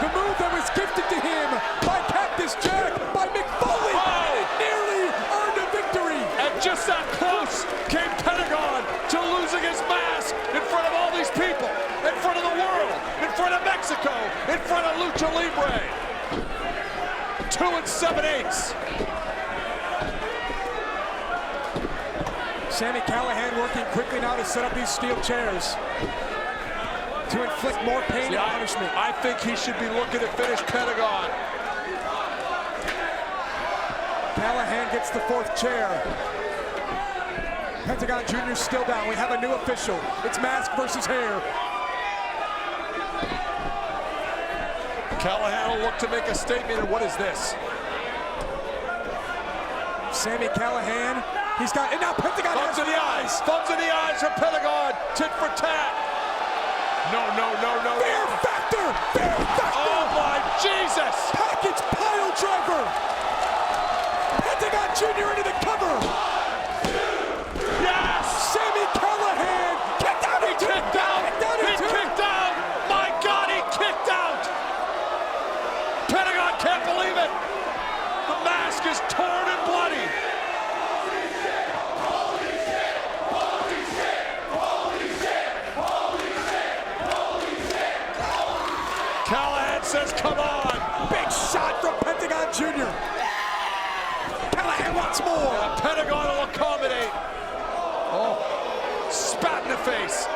The move that was gifted to him by Cactus Jack, by Mick Foley, and it nearly earned a victory. And just that close came Pentagon to losing his mask in front of all these people, in front of the world, in front of Mexico, in front of Lucha Libre. 2 7/8. Sami Callihan working quickly now to set up these steel chairs to inflict more pain and punishment. I think he should be looking to finish Pentagon. Callihan gets the 4th chair. Pentagon Jr. still down. We have a new official. It's mask versus hair. Callihan will look to make a statement, and what is this? Sami Callihan, he's got, and now Pentagon Thumbs in the eyes. Thumbs in the eyes from Pentagon. Tit for tat. No. Fear factor! Fear factor! Oh my Jesus! Package pile driver! Pentagon Jr. into the cover! Yes! Sami Callihan kicked out! He kicked out! He kicked out! My God, he kicked out! Pentagon can't believe it! The mask is torn and bloody! Callihan says, come on! Big shot from Pentagon Jr. Callihan wants more! Pentagon will accommodate. Oh, spat in the face.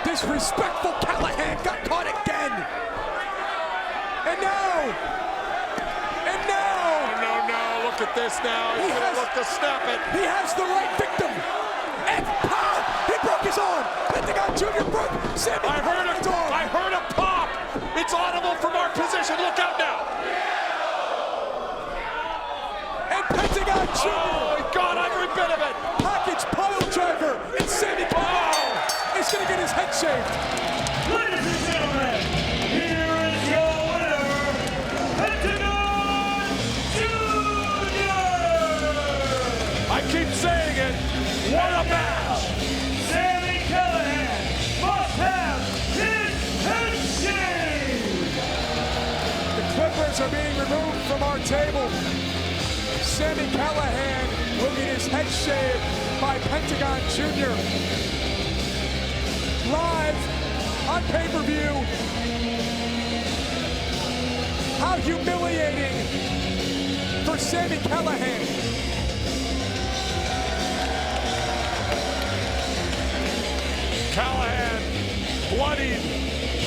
Disrespectful Callihan got caught again! And now! No, look at this now. He's gonna look to snap it. He has the right victim! And pow! He broke his arm! Pentagon Jr. broke Sami Callihan's arm! I heard a pop! It's audible from our position. Look out now! And Pentagon Jr. Oh, he got every bit of it! Package pile driver! And Sami Callihan is going to get his head shaved! Ladies and gentlemen, here is your winner, Pentagon Jr. I keep saying it. What a match! Sami Callihan must have his head shaved. The Clippers are being removed from our table. Sami Callihan will get his head shaved by Pentagon Jr. Live on pay-per-view. How humiliating for Sami Callihan. Callihan, bloodied,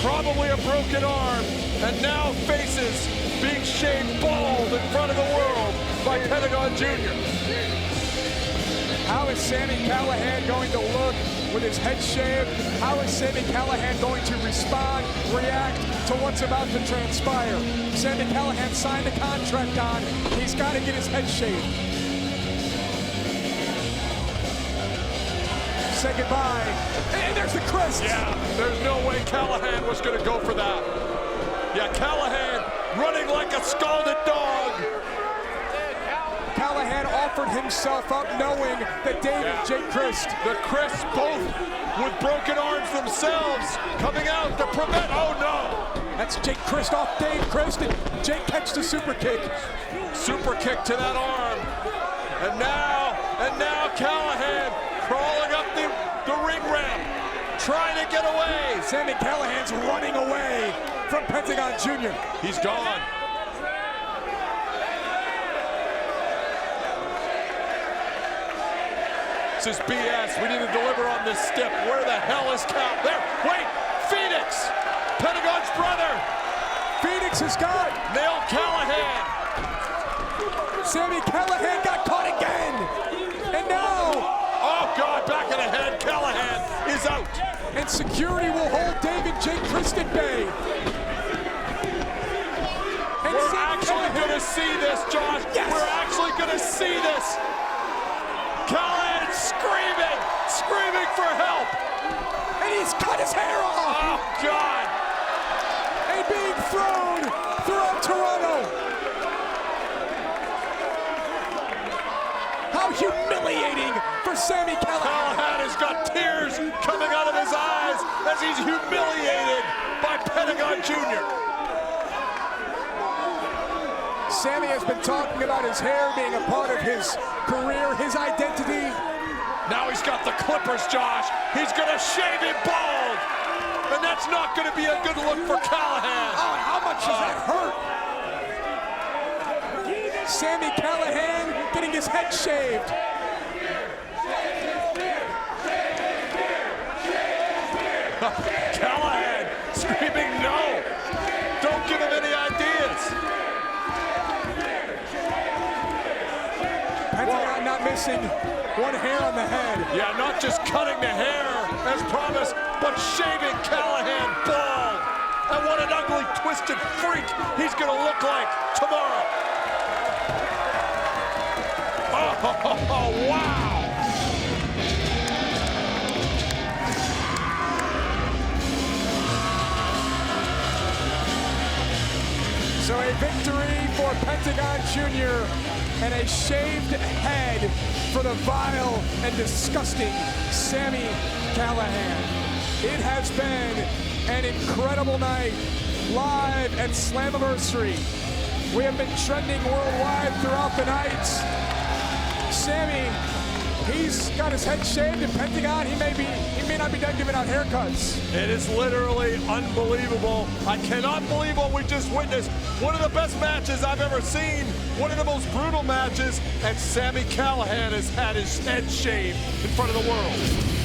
probably a broken arm, and now faces being shaved bald in front of the world by Pentagon Jr. How is Sami Callihan going to look with his head shaved? How is Sami Callihan going to respond, react to what's about to transpire? Sami Callihan signed a contract on. He's got to get his head shaved. Say goodbye. And there's the crest. Yeah, there's no way Callihan was going to go for that. Yeah, Callihan running like a scalded dog. Callihan offered himself up knowing that David, Jake Christ. The Christ both with broken arms themselves coming out to prevent, oh no. That's Jake Christ off Dave Christ, and Jake catches the super kick. Super kick to that arm. And now Callihan crawling up the ring ramp, trying to get away. Sami Callihan's running away from Pentagon Jr. He's gone. This is BS. We need to deliver on this step. Where the hell is Cal? There, wait, Phoenix, Pentagon's brother. Phoenix has got Nailed Callihan. Sami Callihan got caught again. And now, Oh God, back of the head, Callihan is out. and security will hold David J. Christ at bay. And We're Sami actually Callihan- gonna see this, Josh. Yes. We're actually gonna see this. Callihan screaming for help. and he's cut his hair off. Oh God. And being thrown throughout Toronto. How humiliating for Sami Callihan. Callihan has got tears coming out of his eyes as he's humiliated by Pentagon Jr. Sami has been talking about his hair being a part of his career, his identity. Now he's got the clippers, Josh. He's gonna shave him bald. And that's not gonna be a good look for Callihan. Oh, how much does that hurt? Sami Callihan getting his head shaved. Callihan screaming no. Don't give him any ideas. Pentagon not missing one hair on the head. Yeah, not just cutting the hair as promised, but shaving Callihan bald. And what an ugly, twisted freak he's gonna look like tomorrow. Oh, wow. So a victory for Pentagon Jr. and a shaved head for the vile and disgusting Sami Callihan. It has been an incredible night live at Slammiversary. We have been trending worldwide throughout the night. Sami, he's got his head shaved, and Pentagon, he may not be done giving out haircuts. It is literally unbelievable. I cannot believe what we just witnessed. One of the best matches I've ever seen. One of the most brutal matches. And Sami Callihan has had his head shaved in front of the world.